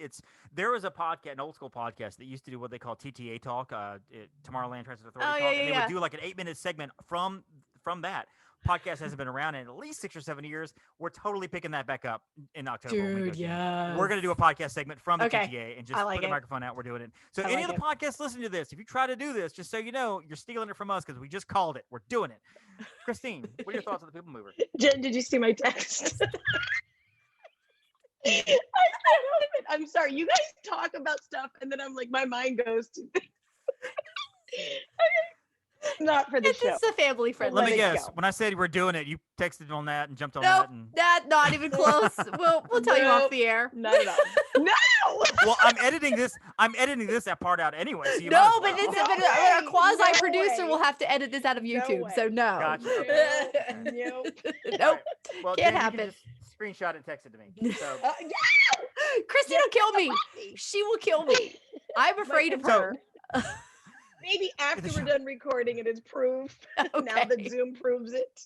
There was a podcast, an old school podcast that used to do what they call TTA talk, Tomorrowland Transit Authority Oh, talk, yeah, and they yeah, would do like an 8-minute segment from that. Podcast hasn't been around in at least 6 or 7 years. We're totally picking that back up in October. when we go Dude, to. yeah. We're gonna do a podcast segment from the Okay. TTA and just I like put the it. microphone out. We're doing it. So I any like of the podcasts listening to this, if you try to do this, just so you know, you're stealing it from us because we just called it. We're doing it. Christine, what are your thoughts on the people mover? Jen, did you see my text? I don't even, I'm sorry. You guys talk about stuff, and then I'm like, my mind goes to not for the It's show. just a family friendly. Let Let me it guess. go. When I said we're doing it, you texted on that and jumped on Nope, that. And that not even close. We'll tell you off Nope. the air. Not at all. No. well, I'm editing this that part out anyway. So you might No, as but well. it's No but way, a quasi no producer way. will have to edit this out of YouTube. way. So no. Gotcha, Nope. Nope. Well, Can't Jen, you happen. can just screenshot and text it to me. So Christine will kill me. She will kill me. I'm afraid of her. Maybe after The we're show. done recording and it's proof. Now that Okay. Zoom proves it.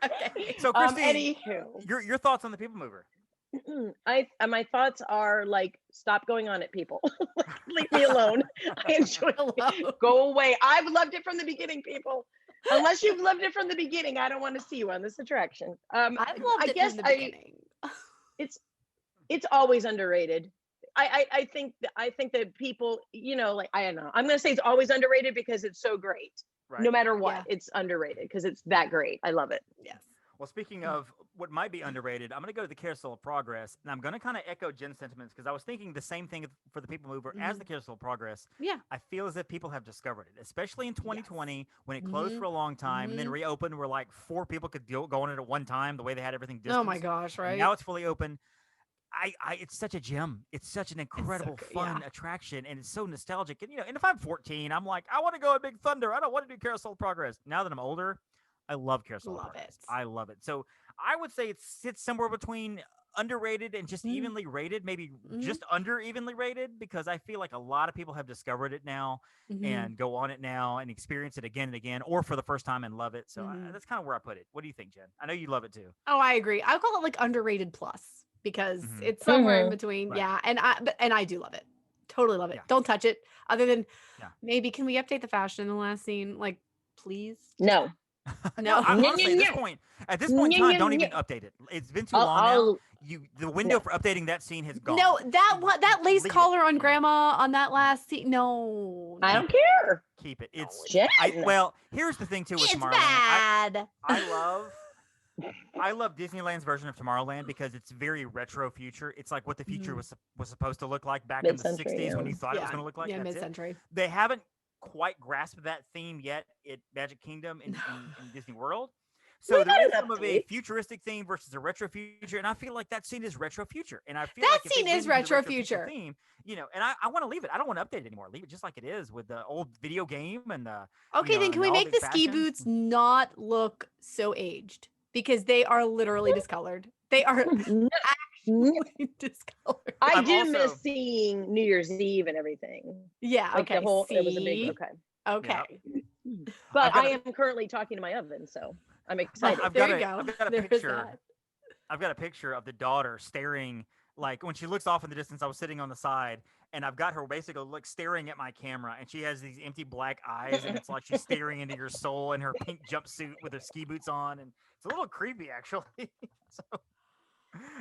Okay. So Christine, Anywho, your thoughts on the people mover? my thoughts are like, stop going on it, people. Leave me alone. I enjoy it. Hello. Go away. I've loved it from the beginning, people. Unless you've loved it from the beginning, I don't want to see you on this attraction. I've loved I it guess from the beginning. it's always underrated. I think that people, like, I don't know. I'm gonna say it's always underrated because it's so great. Right. No matter what, Yeah. it's underrated because it's that great. I love it. Yes. Well, speaking of what might be underrated, I'm going to go to the Carousel of Progress, and I'm going to kind of echo Jen's sentiments because I was thinking the same thing for the people mover as the Carousel of Progress. Yeah. I feel as if people have discovered it, especially in 2020 when it closed for a long time and then reopened where like 4 people could go on it at one time, the way they had everything distanced. Oh my gosh, right? And now it's fully open. It's such a gem. It's such an incredible, good, fun yeah. attraction, and it's so nostalgic. And and if I'm 14, I'm like, I want to go at Big Thunder. I don't want to do Carousel of Progress. Now that I'm older, I love Carousel of Love Progress. it. I love it. So I would say it sits somewhere between underrated and just evenly rated, maybe just under evenly rated, because I feel like a lot of people have discovered it now and go on it now and experience it again and again, or for the first time and love it. So that's kind of where I put it. What do you think, Jen? I know you love it too. Oh, I agree. I call it like underrated plus because it's somewhere in between. Right. Yeah, and I do love it. Totally love it. Yeah. Don't touch it. Other than Yeah. maybe can we update the fashion in the last scene? Like, please. No. No. Honestly, at this point in time, don't even update it. It's been too long now. The window for updating that scene has gone. No, that lace Leave it. collar on Grandma on that last scene. No, I don't care. Keep it. It's Jen. well. Here's the thing too with it's Tomorrowland. bad. I love Disneyland's version of Tomorrowland because it's very retro future. It's like what the future was supposed to look like back in the Mid-century, 60s when yeah. you thought it was going to look like. Yeah, That's it. mid-century. They haven't quite grasped that theme yet at Magic Kingdom in Disney World. So there is some of a futuristic theme versus a retro future, and I feel like that scene is retro future. And I feel That like if they scene went is into the retro future. theme, and I want to leave it. I don't want to update it anymore. Leave it just like it is with the old video game and the. Okay, then can we make the ski boots not look so aged? Because they are literally discolored. They are actually discolored. I I'm do also- miss seeing New Year's Eve and everything. Yeah. Like Okay. the whole, it was a see? big, okay. Okay. But got I am currently talking to my oven, so I'm excited. I've There got you a, go. I've got a There's picture. that. I've got a picture of the daughter staring, like when she looks off in the distance. I was sitting on the side, and I've got her basically staring at my camera, and she has these empty black eyes, and it's like she's staring into your soul in her pink jumpsuit with her ski boots on, and it's a little creepy actually. So,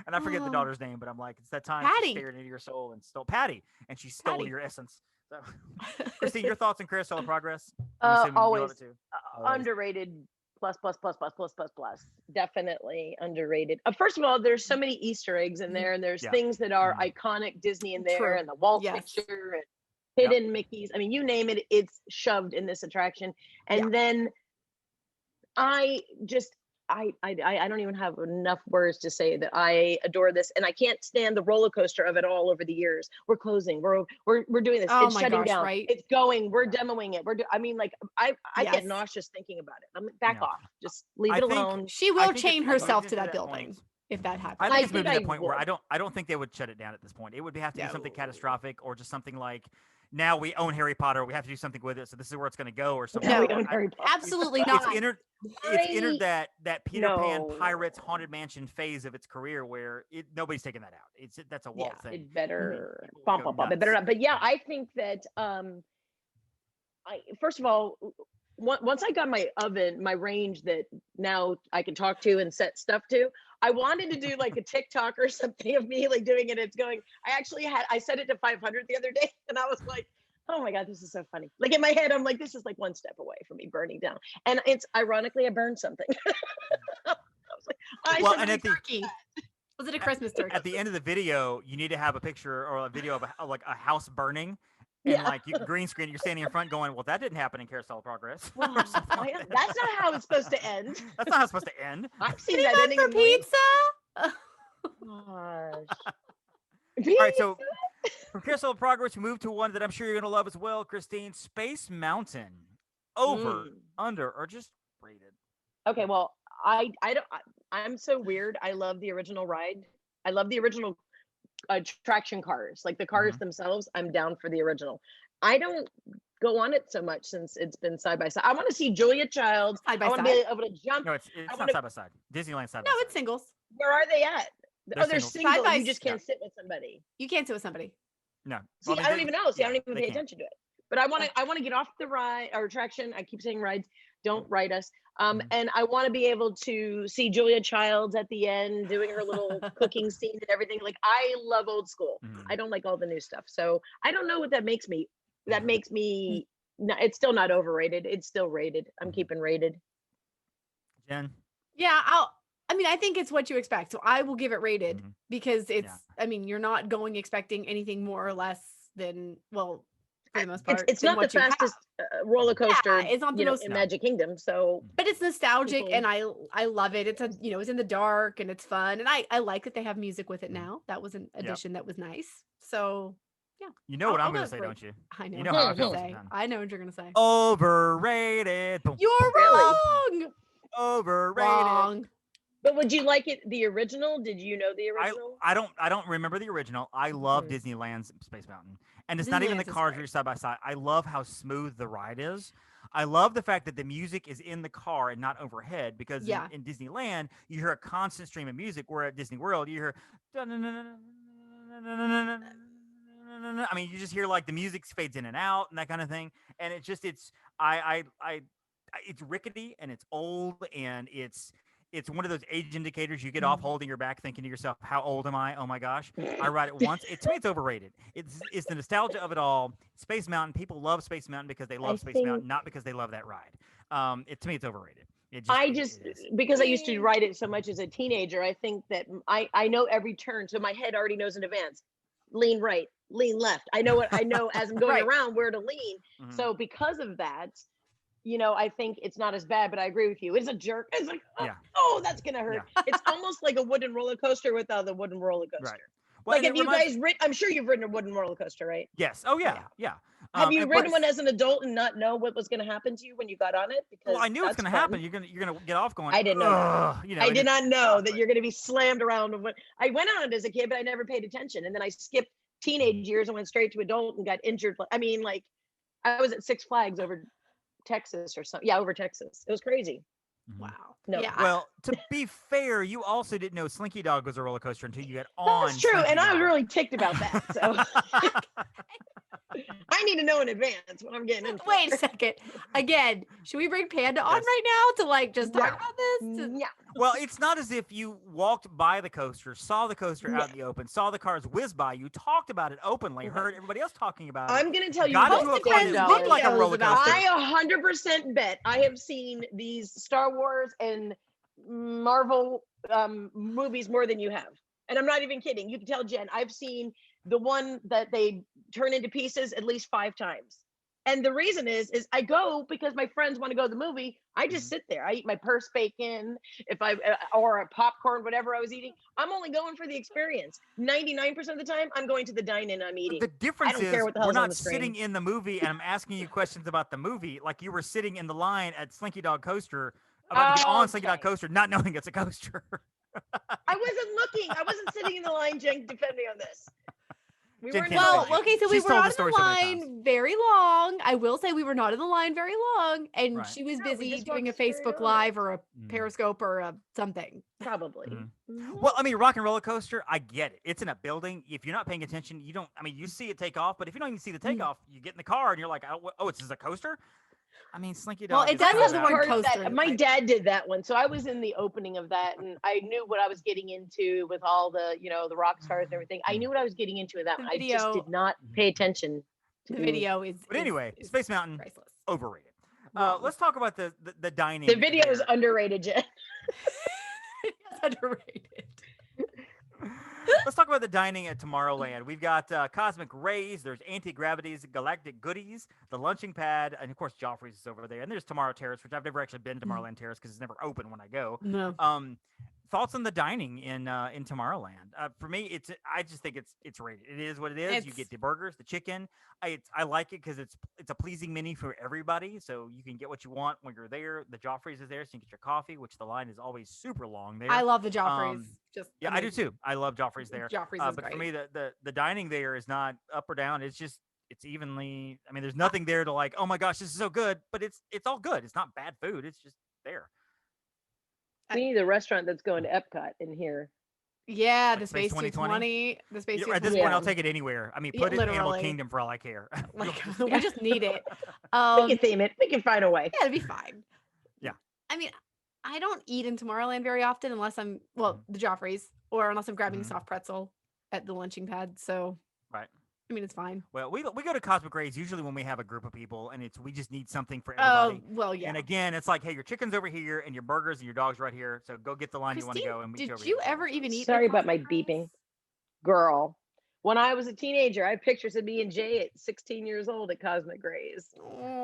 and I forget the daughter's name, but I'm like, it's that time she stared into your soul and stole Patty, and she stole your essence. So, Christine, your thoughts on Carousel of Progress? Always underrated. Plus. Definitely underrated. First of all, there's so many Easter eggs in there, and there's things that are iconic Disney in there, and the wall picture and hidden Mickeys. I mean, you name it, it's shoved in this attraction. And then I don't even have enough words to say that I adore this, and I can't stand the roller coaster of it all over the years. We're closing. We're doing this. It's shutting down. Right? It's going. We're demoing it. I get nauseous thinking about it. I'm back off. Just leave it alone. She will chain herself to that building if that happens. I think it's moved to that point where I don't think they would shut it down at this point. It would have to be something catastrophic, or just something like, now we own Harry Potter, we have to do something with it, so this is where it's going to go, or something. No, we own Harry Potter. Absolutely not. It's entered that Peter Pan Pirates Haunted Mansion phase of its career where nobody's taking that out. That's a Walt thing. It better it better not. But yeah, I think that first of all, once I got my oven, my range that now I can talk to and set stuff to, I wanted to do like a TikTok or something of me like doing it. It's going, I set it to 500 the other day, and I was like, oh my God, this is so funny. Like in my head, I'm like, this is like one step away from me burning down. And it's ironically, I burned something. I was like, turkey. Was it a Christmas turkey? At the end of the video, you need to have a picture or a video of like a house burning. And like you green screen, you're standing in front going, well, that didn't happen in Carousel of Progress. Well, that's not how it's supposed to end. That's not how it's supposed to end. I've seen that ending for pizza. Gosh. All right, so from Carousel of Progress, we move to one that I'm sure you're going to love as well, Christine. Space Mountain. Over, under, or just rated? Okay, well, I'm so weird. I love the original ride. I love the original attraction cars, like the cars themselves. I'm down for the original. I don't go on it so much since it's been side by side. I want to see Julia Childs. I want to be able to jump. No, it's not side by side. Disneyland side by side. No, it's singles. Where are they at? They're single. You just can't sit with somebody. You can't sit with somebody. No. See, I don't even know. See, I don't even pay attention to it. But I want to get off the ride or attraction. I keep saying rides. Don't ride us. And I want to be able to see Julia Childs at the end doing her little cooking scene and everything. Like, I love old school. I don't like all the new stuff. So I don't know what that makes me. That makes me. No, it's still not overrated. It's still rated. I'm keeping rated. Jen? Yeah, I think it's what you expect. So I will give it rated because it's, you're not going expecting anything more or less than, well, for the most part. It's not the fastest roller coaster it's not the most in Magic Kingdom. So, but it's nostalgic and I love it. It's it's in the dark and it's fun. And I like that they have music with it now. That was an addition that was nice. So yeah. You know what I'm going to say, don't you? I know. You know how I feel. I know what you're going to say. Overrated. You're wrong. Overrated. Wrong. But would you like it the original? Did you know the original? I don't remember the original. I love Disneyland's Space Mountain. And it's not even the cars where you're side by side. I love how smooth the ride is. I love the fact that the music is in the car and not overhead, because in Disneyland, you hear a constant stream of music, where at Disney World, you hear you just hear like the music fades in and out and that kind of thing. And it's rickety and it's old and it's one of those age indicators you get off holding your back thinking to yourself, how old am I? Oh my gosh. I ride it once. To me, it's overrated. It's the nostalgia of it all. Space Mountain, people love Space Mountain because they love Space Mountain, not because they love that ride. To me, it's overrated. Because I used to ride it so much as a teenager, I think that I know every turn. So my head already knows in advance, lean right, lean left. I know as I'm going around where to lean. So because of that, I think it's not as bad, but I agree with you. It's a jerk. It's like, oh, that's going to hurt. Yeah. It's almost like a wooden roller coaster without the wooden roller coaster. Right. Well, like, have you guys I'm sure you've ridden a wooden roller coaster, right? Yes. Oh, yeah. Yeah. Have you ridden one as an adult and not know what was going to happen to you when you got on it? Because I knew it's going to happen. You're going to get off going. I didn't know. I did not know that you're going to be slammed around. I went on it as a kid, but I never paid attention. And then I skipped teenage years and went straight to adult and got injured. I was at Six Flags over Texas or something. Yeah, over Texas. It was crazy. Wow. No. Yeah. Well, to be fair, you also didn't know Slinky Dog was a roller coaster until you got on. That's true, Slinky and I was Dog. really ticked about that. So I need to know in advance what I'm getting into. Wait a second. Again, should we bring Panda on right now to like just talk about this? Yeah. Well, it's not as if you walked by the coaster, saw the coaster out in the open, saw the cars whiz by you, talked about it openly, heard everybody else talking about it. I'm going to tell you got what, into a car that looked like a roller coaster. I 100% bet I have seen these Star Wars and Marvel movies more than you have. And I'm not even kidding. You can tell Jen, I've seen the one that they turn into pieces at least 5 times. And the reason is I go because my friends want to go to the movie. I just sit there. I eat my purse bacon, or a popcorn, whatever I was eating. I'm only going for the experience. 99% of the time, I'm going to the dine-in. I'm eating. The difference is we're not sitting screen. in the movie and I'm asking you questions about the movie like you were sitting in the line at Slinky Dog Coaster about to get on Slinky Dog Coaster, not knowing it's a coaster. I wasn't looking. I wasn't sitting in the line, Jen, defend me on this. We Jen weren't can't Well, say. okay, so we She's were told not the in story the so many line times. very long. I will say we were not in the line very long, and Right. she was No, we busy just doing a walked straight Facebook over. Live or a Periscope or a something. Probably. Well, I mean, Rock and Roller Coaster, I get it. It's in a building. If you're not paying attention, you don't. I mean, you see it take off, but if you don't even see the takeoff, you get in the car and you're like, oh, it's just a coaster. I mean, Slinky Dog. Well, it does have the word coaster. My dad did that one, so I was in the opening of that, and I knew what I was getting into with all the, the rock stars and everything. I knew what I was getting into with that one. I just did not pay attention. The video is. But anyway, Space Mountain, priceless. overrated. Let's talk about the dining. The video is there. underrated, Jen. It's underrated. Let's talk about the dining at Tomorrowland. We've got Cosmic Rays, there's Anti-Gravity's Galactic Goodies, the Lunching Pad, and of course Joffrey's is over there. And there's Tomorrow Terrace, which I've never actually been to Tomorrowland Terrace because it's never open when I go. No. Thoughts on the dining in Tomorrowland? For me, I just think it's rated. It is what it is. You get the burgers, the chicken. I like it because it's a pleasing menu for everybody, so you can get what you want when you're there. The Joffrey's is there, so you can get your coffee, which the line is always super long there. I love the Joffrey's. I do too. I love Joffrey's there. Joffrey's is but great. for me, the dining there is not up or down. It's evenly. I mean, there's nothing there to like, oh my gosh, this is so good. But it's all good. It's not bad food. It's just there. We need a restaurant that's going to Epcot in here. Yeah, Like the Space Space 2020? 220. The Space At this 220. point, I'll take it anywhere. I mean, put it in Animal literally. Kingdom for all I care. Like, we just need it. We can theme it. We can find a way. Yeah, it'd be fine. Yeah. I mean, I don't eat in Tomorrowland very often unless I'm, the Joffrey's, or unless I'm grabbing a soft pretzel at the lunching pad. So, Right. I mean, it's fine. Well, we go to Cosmic Rays usually when we have a group of people, and we just need something for everybody. Oh, well, yeah. And again, it's like, hey, your chicken's over here, and your burgers and your dogs right here. So go get the line you want to go, and meet you over Did you here. ever even eat? Sorry at about my Cosmic Rays? beeping. Girl. When I was a teenager, I have pictures of me and Jay at 16 years old at Cosmic Rays,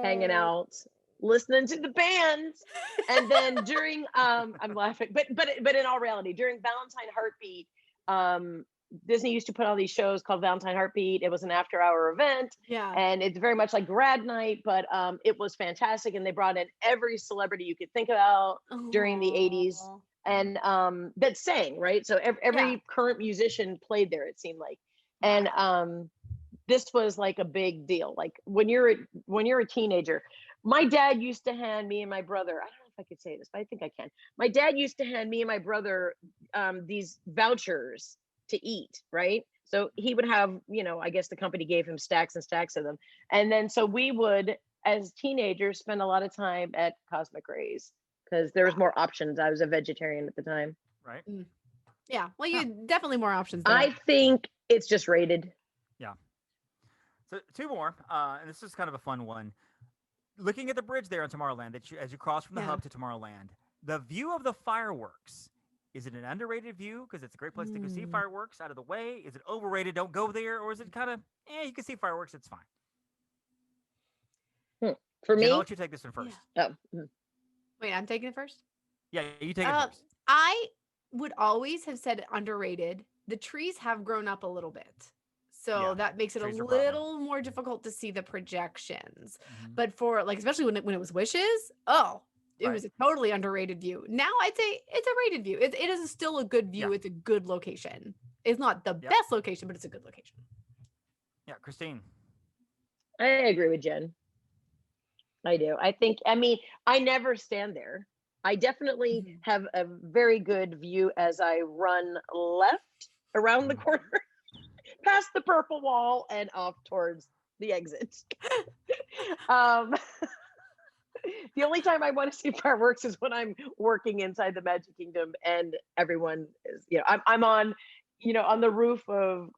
hanging out, listening to the bands. And then during I'm laughing, but in all reality, during Valentine Heartbeat, Disney used to put all these shows called Valentine Heartbeat. It was an after-hour event, Yeah. and it's very much like grad night, but it was fantastic. And they brought in every celebrity you could think about during the 80s, and that sang, right? So every current musician played there, it seemed like. And this was like a big deal. Like when you're a teenager, my dad used to hand me and my brother, I don't know if I could say this, but I think I can. My dad used to hand me and my brother these vouchers to eat, right? So he would have, I guess the company gave him stacks and stacks of them. And then so we would, as teenagers, spend a lot of time at Cosmic Rays because there was more options. I was a vegetarian at the time. Right. Yeah. Well, you definitely more options there. I think it's just rated. Yeah. So 2 more, and this is kind of a fun one. Looking at the bridge there on Tomorrowland, as you cross from the hub to Tomorrowland, the view of the fireworks. Is it an underrated view because it's a great place to go see fireworks out of the way? Is it overrated? Don't go there, or is it kind of you can see fireworks? It's fine. For Jen, me, I'll let you take this one first. Wait, I'm taking it first? Yeah, you take it first. I would always have said underrated. The trees have grown up a little bit. So that makes it a little more difficult to see the projections. But for especially when it was Wishes, it was a totally underrated view. Now I'd say it's a rated view. It is still a good view. It's a good location. It's not the best location, but it's a good location. Yeah, Christine. I agree with Jen. I do. I mean, I never stand there. I definitely have a very good view as I run left around the corner, past the purple wall and off towards the exit. The only time I want to see fireworks is when I'm working inside the Magic Kingdom and everyone is, I'm on, on the roof of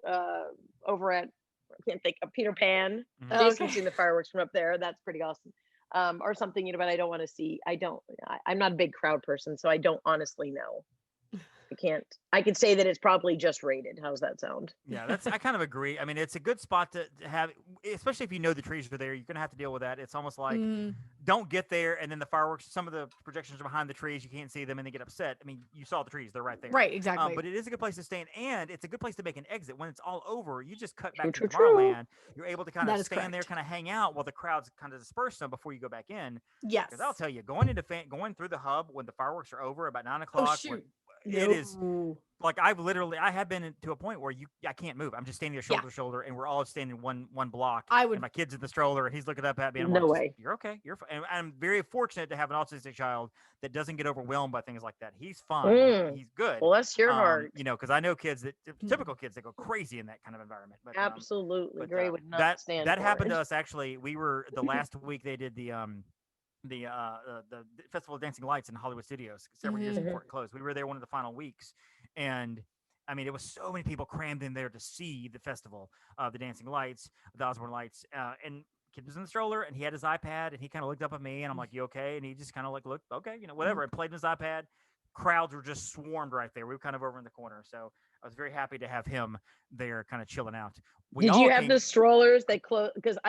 over at, I can't think of Peter Pan. Jason's seen the fireworks from up there. That's pretty awesome. Or something, but I don't want to see, I'm not a big crowd person, so I don't honestly know. I could say that it's probably just rated. How's that sound? Yeah, I kind of agree. I mean, it's a good spot to have, especially if you know the trees are there. You're going to have to deal with that. It's almost like don't get there and then the fireworks, some of the projections are behind the trees. You can't see them and they get upset. I mean, you saw the trees. They're right there. Right, exactly. But it is a good place to stand, and it's a good place to make an exit. When it's all over, you just cut back to Tomorrowland. You're able to kind of stand there, kind of hang out while the crowds kind of disperse them before you go back in. Yes. Because I'll tell you, going through the hub when the fireworks are over about 9 o'clock, it is like I have been to a point where I can't move. I'm just standing there shoulder to shoulder, and we're all standing one block. And my kid's in the stroller, and he's looking up at me. And I'm like, you're okay. You're fine. And I'm very fortunate to have an autistic child that doesn't get overwhelmed by things like that. He's fine. He's good. Bless your heart. Because I know kids typical kids that go crazy in that kind of environment. But, absolutely, Gray would not stand. That happened to us actually. We were the last week they did the Festival of Dancing Lights in Hollywood Studios several years before it closed. We were there one of the final weeks, and I mean, it was so many people crammed in there to see the festival of the Dancing Lights, the Osborne Lights, and kid was in the stroller, and he had his iPad, and he kind of looked up at me, and I'm like, "You okay?" And he just kind of like looked, "Okay, whatever," and played on his iPad. Crowds were just swarmed right there. We were kind of over in the corner, so I was very happy to have him there, kind of chilling out. Did you have the strollers that close? Because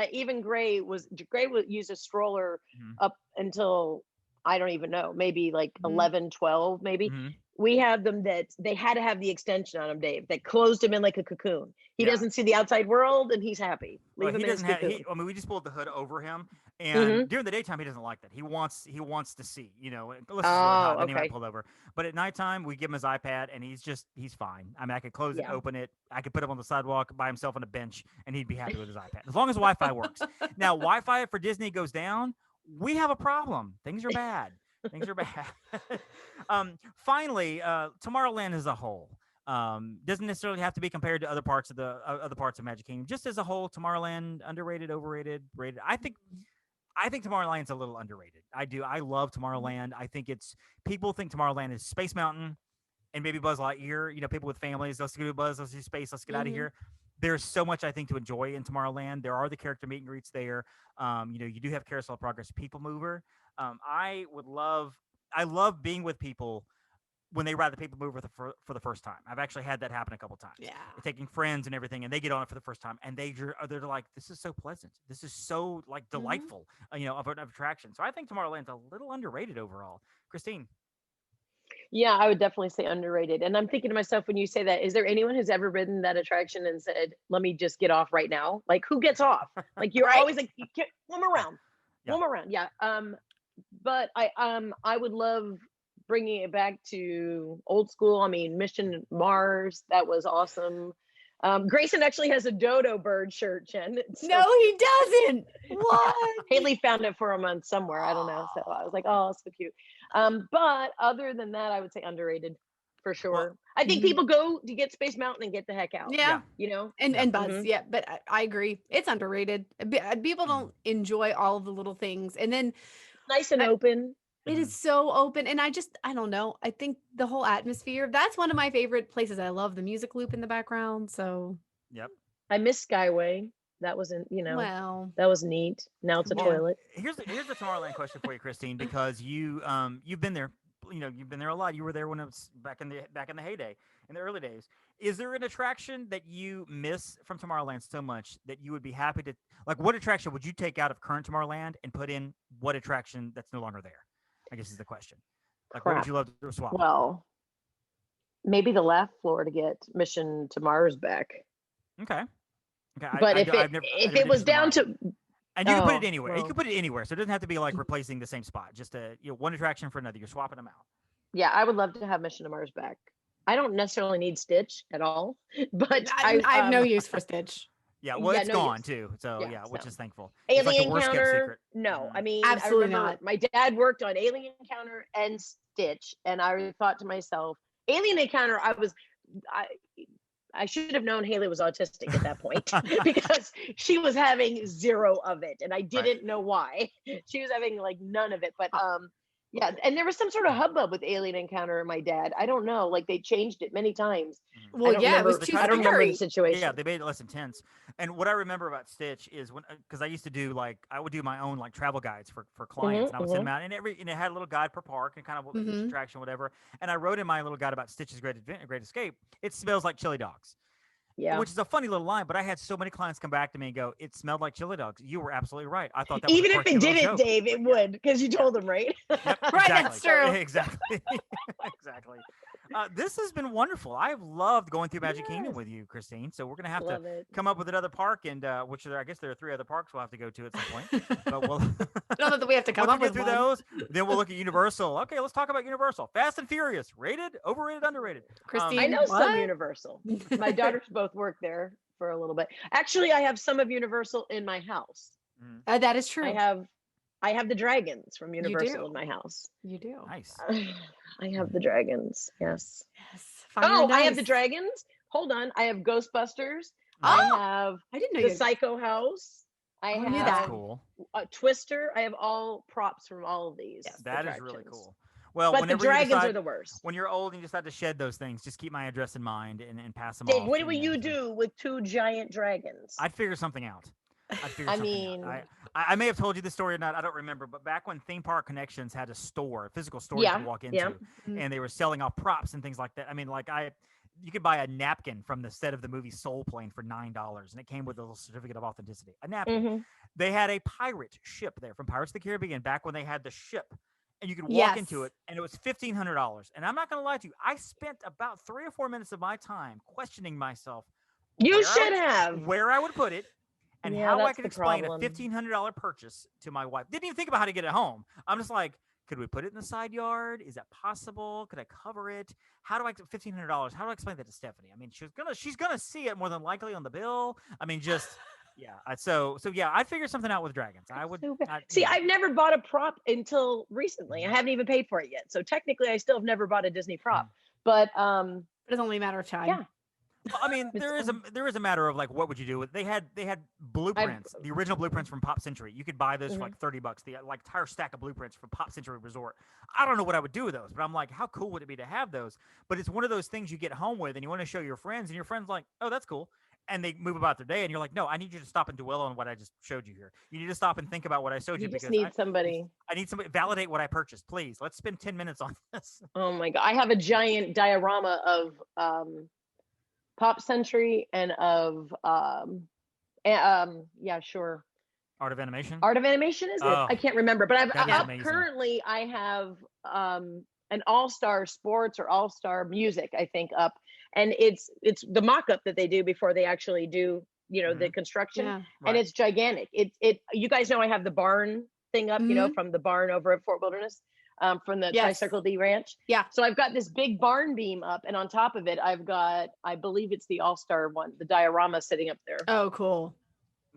Gray would use a stroller up until I don't even know, maybe like 11, 12, maybe. We have them that they had to have the extension on him, Dave, that closed him in like a cocoon. He doesn't see the outside world, and he's happy. Leave him in his cocoon. We just pulled the hood over him, and during the daytime, he doesn't like that. He wants to see, he might pull over. But at nighttime, we give him his iPad, and he's fine. I mean, I could close it, open it. I could put him on the sidewalk by himself on a bench, and he'd be happy with his iPad, as long as Wi-Fi works. Now, Wi-Fi for Disney goes down, we have a problem. Things are bad. Things are bad. Finally, Tomorrowland as a whole doesn't necessarily have to be compared to other parts of Magic Kingdom. Just as a whole, Tomorrowland underrated, overrated, rated. I think Tomorrowland's a little underrated. I do. I love Tomorrowland. I think people think Tomorrowland is Space Mountain and maybe Buzz Lightyear. People with families, let's go to Buzz, let's do space, let's get out of here. There's so much I think to enjoy in Tomorrowland. There are the character meet and greets there. You do have Carousel of Progress, People Mover. I love being with people when they ride the People Mover for the first time. I've actually had that happen a couple times. Yeah, taking friends and everything, and they get on it for the first time, and they're like, "This is so pleasant. This is so like delightful." Of an attraction. So I think Tomorrowland's a little underrated overall. Christine. Yeah, I would definitely say underrated. And I'm thinking to myself, when you say that, is there anyone who's ever ridden that attraction and said, "Let me just get off right now"? Like, who gets off? Like, you're always like, one more round. Yeah. But I would love bringing it back to old school. I mean, Mission Mars, that was awesome. Grayson actually has a dodo bird shirt, Jen. No, he doesn't. What? Haley found it for him on somewhere. I don't know. So I was like, oh, so cute. But other than that, I would say underrated for sure. Well, I think people go to get Space Mountain and get the heck out. Yeah. And Buzz. Yeah. But I agree. It's underrated. People don't enjoy all of the little things. And then nice and open. It is so open. And I don't know. I think the whole atmosphere, that's one of my favorite places. I love the music loop in the background. So yep. I miss Skyway. That wasn't, that was neat. Now it's a toilet. Here's the Tomorrowland question for you, Christine, because you've been there. You've been there a lot. You were there when it was back in the heyday, in the early days. Is there an attraction that you miss from Tomorrowland so much that you would be happy to, like, what attraction would you take out of current Tomorrowland and put in what attraction that's no longer there? I guess is the question. Like, what would you love to swap? Well, maybe the last floor to get Mission to Mars back. Okay. But if it was down to, and you can put it anywhere. Well, you can put it anywhere, so it doesn't have to be like replacing the same spot. Just one attraction for another. You're swapping them out. Yeah, I would love to have Mission to Mars back. I don't necessarily need Stitch at all, but I have no use for Stitch. Yeah, well, it's no, gone too. So Yeah, yeah, which so. is thankful. It's like Alien the worst kept Encounter, secret. no. I Mhm. mean, Absolutely I remember not. my dad worked on Alien Encounter and Stitch, and I thought to myself, Alien Encounter, I I should have known Haley was autistic at that point because she was having zero of it, and I didn't know why. She was having like none of it, but yeah, and there was some sort of hubbub with Alien Encounter and my dad. I don't know, like they changed it many times. Well, yeah, it was too I don't remember the scary. situation. Yeah, they made it less intense. And what I remember about Stitch is when, because I used to do I would do my own like travel guides for clients, and I would send them out, and it had a little guide per park and kind of each attraction, whatever. And I wrote in my little guide about Stitch's Great Escape. It smells like chili dogs. Yeah. Which is a funny little line, but I had so many clients come back to me and go, "It smelled like chili dogs." You were absolutely right. I thought that even was if it didn't, Dave, it would because you told them, right? Yep, Right, exactly. that's true. Exactly. Exactly. This has been wonderful. I've loved going through Magic Kingdom with you, Christine. So we're gonna have to come up with another park, and I guess there are 3 other parks we'll have to go to at some point. But we'll I don't know that we have to come once up we with get through one. those, then we'll look at Universal. Okay, let's talk about Universal. Fast and Furious, rated, overrated, underrated. Christine, I know some what? Universal. My daughters both work there for a little bit. Actually, I have some of Universal in my house. That is true. I have the dragons from do. Universal in my house. You do. Nice. I have the dragons. Yes. Yes. I have the dragons. Hold on. I have Ghostbusters. I didn't know have you the Psycho House. I I have knew that. That's cool. Twister. I have all props from all of these. That is really cool. Well, But the whenever you dragons decide, are the worst. when you're old and you decide to shed those things, just keep my address in mind and pass them Dave, off. what will you do with 2 giant dragons? I'd figure something out. I mean, I may have told you this story or not. I don't remember. But back when Theme Park Connections had a store, a physical store you could walk into, and they were selling off props and things like that. I mean, you could buy a napkin from the set of the movie Soul Plane for $9, and it came with a little certificate of authenticity. A napkin. They had a pirate ship there from Pirates of the Caribbean back when they had the ship. And you could walk into it, and it was $1,500. And I'm not going to lie to you, I spent about 3 or 4 minutes of my time questioning myself. Where I would put it, and how I could explain a $1,500 purchase to my wife. Didn't even think about how to get it home. I'm just like, could we put it in the side yard? Is that possible? Could I cover it? How do I $1,500? How do I explain that to Stephanie? I mean, she's gonna see it more than likely on the bill. I mean, just. Yeah. So yeah, I'd figure something out with dragons. I would see. I've never bought a prop until recently. I haven't even paid for it yet. So technically, I still have never bought a Disney prop. But it's only a matter of time. Yeah. Well, I mean, there is a matter of like, what would you do with? They had blueprints, the original blueprints from Pop Century. You could buy those for like $30. The entire stack of blueprints from Pop Century Resort. I don't know what I would do with those, but I'm like, how cool would it be to have those? But it's one of those things you get home with, and you want to show your friends, and your friends like, oh, that's cool. And they move about their day, and you're like, no, I need you to stop and dwell on what I just showed you here. You need to stop and think about what I showed you because need somebody. I need somebody validate what I purchased, please. Let's spend 10 minutes on this. Oh my God. I have a giant diorama of Pop Century and of yeah, sure. Art of Animation? Art of Animation, is it? I can't remember. But currently I have an All-Star Sports or All-Star Music, I think, up. And it's the mock-up that they do before they actually do, the construction. Yeah. And it's gigantic. You guys know I have the barn thing up, from the barn over at Fort Wilderness, from the Tri-Circle D Ranch. Yeah. So I've got this big barn beam up, and on top of it, I've got, I believe it's the All-Star one, the diorama sitting up there. Oh, cool.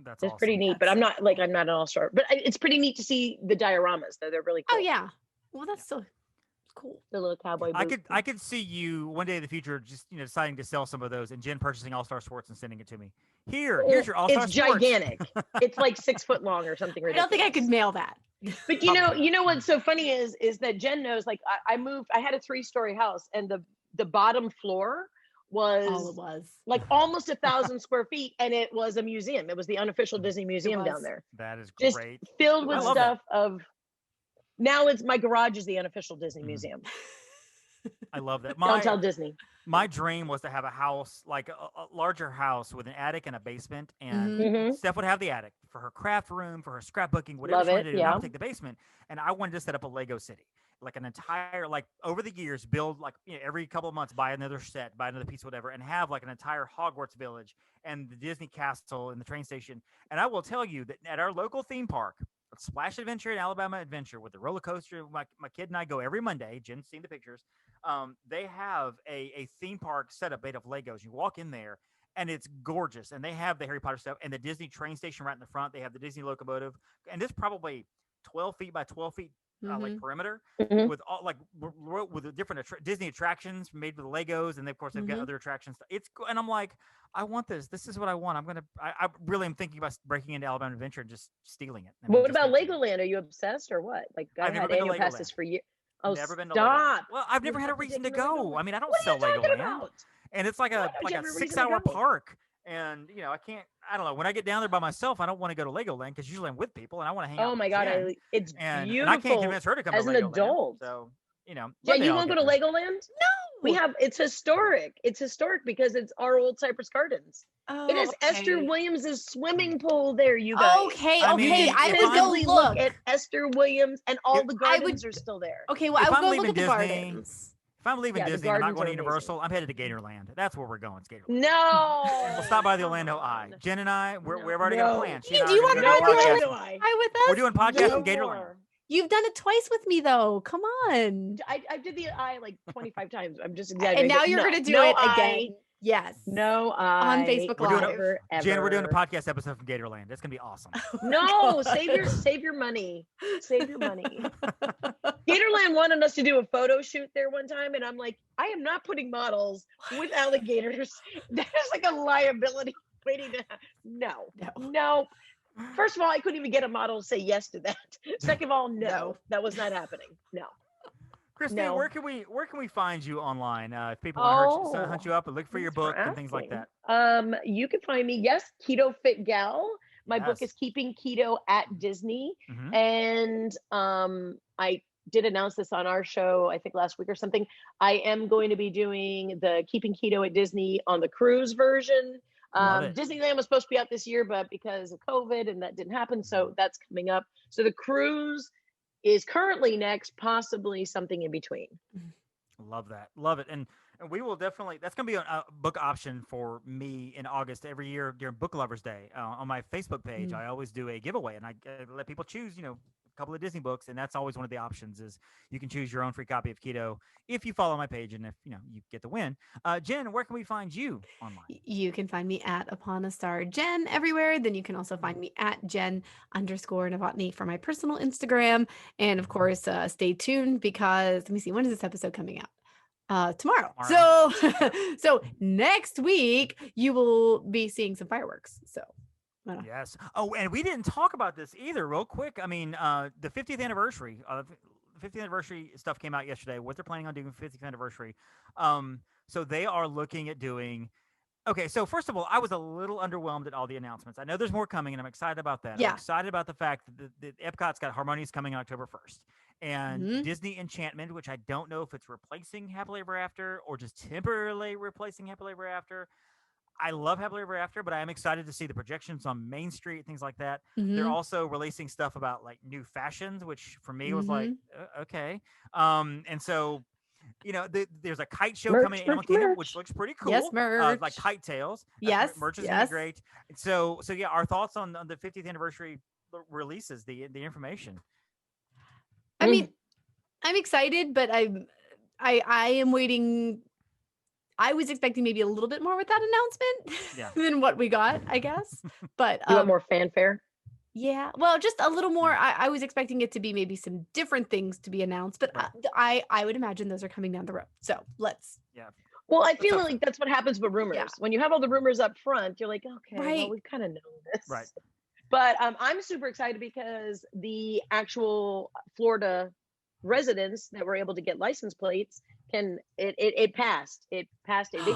That's awesome. Pretty neat, but I'm not an All-Star, but it's pretty neat to see the dioramas. They're really cool. Oh yeah. Well, that's still cool. The little cowboy boot. I could see you one day in the future just deciding to sell some of those and Jen purchasing All-Star Sports and sending it to me. Here's your All-Star Sports. It's gigantic. It's like 6 foot long or something ridiculous. I don't think I could mail that. But you know what's so funny is that Jen knows, like, I moved, I had a 3-story house, and the bottom floor was like almost 1,000 square feet, and it was a museum. It was the unofficial Disney museum down there. That is just great. Filled with stuff of. Now it's my garage is the unofficial Disney museum. I love that. Don't tell Disney. My dream was to have a house, like a larger house with an attic and a basement, and Steph would have the attic for her craft room, for her scrapbooking, whatever she wanted to do. I would take the basement, and I wanted to set up a Lego city, like an entire, like over the years, build like every couple of months, buy another set, buy another piece, whatever, and have like an entire Hogwarts village and the Disney castle and the train station. And I will tell you that at our local theme park, Splash Adventure and Alabama Adventure, with the roller coaster, my kid and I go every Monday. Jen's seen the pictures. They have a theme park setup made of Legos. You walk in there, and it's gorgeous. And they have the Harry Potter stuff and the Disney train station right in the front. They have the Disney locomotive, and it's probably 12 feet by 12 feet. Like perimeter with all with the different Disney attractions made with Legos, and of course they've got other attractions. And I'm like, I want this. This is what I want. I really am thinking about breaking into Alabama Adventure and just stealing it. What about Legoland? Are you obsessed or what? Like I've had annual passes for years. Oh, never been to stop! Well, I've never had a reason to go. I mean, I don't sell Legoland, and it's like a 6-hour park. And I don't know. When I get down there by myself, I don't want to go to Legoland because usually I'm with people and I want to hang out. Oh my God, it's beautiful. And I can't convince her to come as to an Legoland, adult. So yeah, you won't go to Legoland? No, it's historic. It's historic because it's our old Cypress Gardens. Oh, it is Esther Williams's swimming pool there, you guys. Okay, I would go look at Esther Williams, and all the gardens are still there. Okay, well, I would go look at the gardens. If I'm leaving Disney, I'm not going to Universal. I'm headed to Gatorland. That's where we're going. It's Gatorland. No. We'll stop by the Orlando Eye. Jen and I, we've already got a plan. Do you want to go to with us? We're doing podcasts in Gatorland. You've done it twice with me, though. Come on. I did the eye like 25 times. I'm just exaggerating. And now you're going to do it again. Yes. No, on Facebook Live. Jen, we're doing a podcast episode from Gatorland. It's gonna be awesome. No, save your money. Save your money. Gatorland wanted us to do a photo shoot there one time, and I'm like, I am not putting models with alligators. That is like a liability waiting to happen. No. First of all, I couldn't even get a model to say yes to that. Second of all, no, that was not happening. No. Christine, where can we find you online? If people want to hunt you up and look for your book and things like that. You can find me, Keto Fit Gal. My book is Keeping Keto at Disney. And I did announce this on our show, I think last week or something. I am going to be doing the Keeping Keto at Disney on the cruise version. Disneyland was supposed to be out this year, but because of COVID and that didn't happen, so that's coming up. So the cruise is currently next, possibly something in between. Love that. Love it. And we will definitely, that's going to be a book option for me in August every year during Book Lovers Day. On my Facebook page, I always do a giveaway, and I let people choose, a couple of Disney books, and that's always one of the options is you can choose your own free copy of Keto if you follow my page and if you get the win. Jen, where can we find you online? You can find me at Upon a Star Jen everywhere. Then you can also find me at Jen_Novotny for my personal Instagram. And of course, stay tuned because let me see, when is this episode coming out? Tomorrow. So next week you will be seeing some fireworks. So yes. Oh, and we didn't talk about this either. Real quick. I mean, the 50th anniversary. The 50th anniversary stuff came out yesterday. What they're planning on doing for 50th anniversary. So they are looking at doing. Okay, so first of all, I was a little underwhelmed at all the announcements. I know there's more coming, and I'm excited about that. Yeah. I'm excited about the fact that Epcot's got Harmonious coming on October 1st. And Disney Enchantment, which I don't know if it's replacing Happily Ever After or just temporarily replacing Happily Ever After. I love Happily Ever After, but I am excited to see the projections on Main Street, things like that. They're also releasing stuff about like new fashions, which for me was like, okay. And so, there's a kite show coming in Animal Kingdom, which looks pretty cool. Yes, merch. Like kite tails. Yes. Merch is going to be great. So yeah, our thoughts on the 50th anniversary releases, the information. I mean, I'm excited, but I am waiting. I was expecting maybe a little bit more with that announcement than what we got, I guess. But you want more fanfare? Yeah, well, just a little more. I was expecting it to be maybe some different things to be announced, but I would imagine those are coming down the road. So let's. Yeah. Well, I feel like that's what happens with rumors. Yeah. When you have all the rumors up front, you're like, okay, well, we kind of know this. Right. But I'm super excited because the actual Florida residents that were able to get license plates it passed. They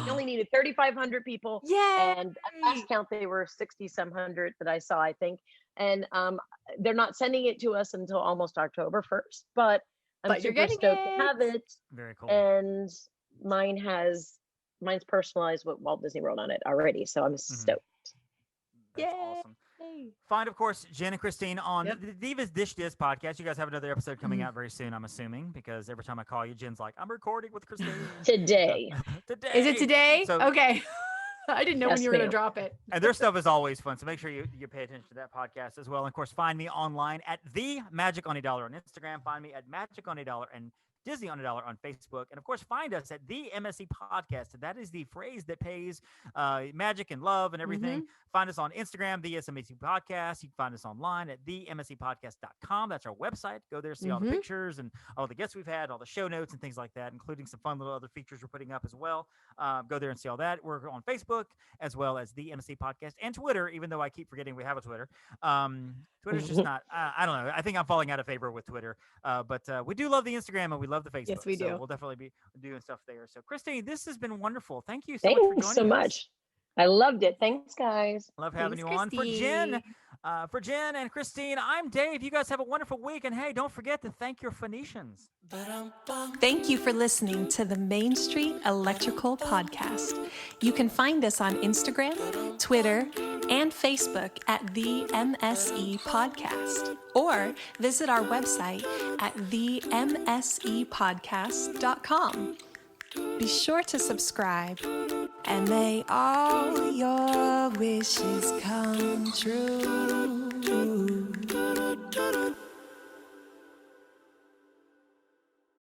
only needed 3,500 people. Yeah. And at last count, they were 60-some hundred that I saw, I think. And they're not sending it to us until almost October 1st. But I'm super stoked to have it. Very cool. And mine's personalized with Walt Disney World on it already. So I'm stoked. That's awesome. Find, of course, Jen and Christine on the Divas Dish Diz podcast. You guys have another episode coming out very soon, I'm assuming, because every time I call you, Jen's like, I'm recording with Christine. Today. Is it today? So, okay. I didn't know when you were going to drop it. And their stuff is always fun, so make sure you pay attention to that podcast as well. And, of course, find me online at The Magic on $1 on Instagram. Find me at Magic on $1 and Disney on $1 on Facebook. And of course, find us at the MSC Podcast. That is the phrase that pays magic and love and everything. Find us on Instagram, the MSC Podcast. You can find us online at themscpodcast.com. That's our website. Go there, see all the pictures and all the guests we've had, all the show notes and things like that, including some fun little other features we're putting up as well. Go there and see all that. We're on Facebook as well as the MSC Podcast and Twitter, even though I keep forgetting we have a Twitter. Twitter's just not, I don't know. I think I'm falling out of favor with Twitter. But we do love the Instagram and we love the Facebook. Yes, we do. So we'll definitely be doing stuff there. So Christine, this has been wonderful. Thank you so much for joining us. Thanks so much. I loved it. Thanks, guys. Love having you on. For Jenn and Christine, I'm Dave. You guys have a wonderful week. And hey, don't forget to thank your Phoenicians. Thank you for listening to the Main Street Electrical Podcast. You can find us on Instagram, Twitter, and Facebook at the MSE Podcast, or visit our website at themsepodcast.com. Be sure to subscribe, and may all your wishes come true.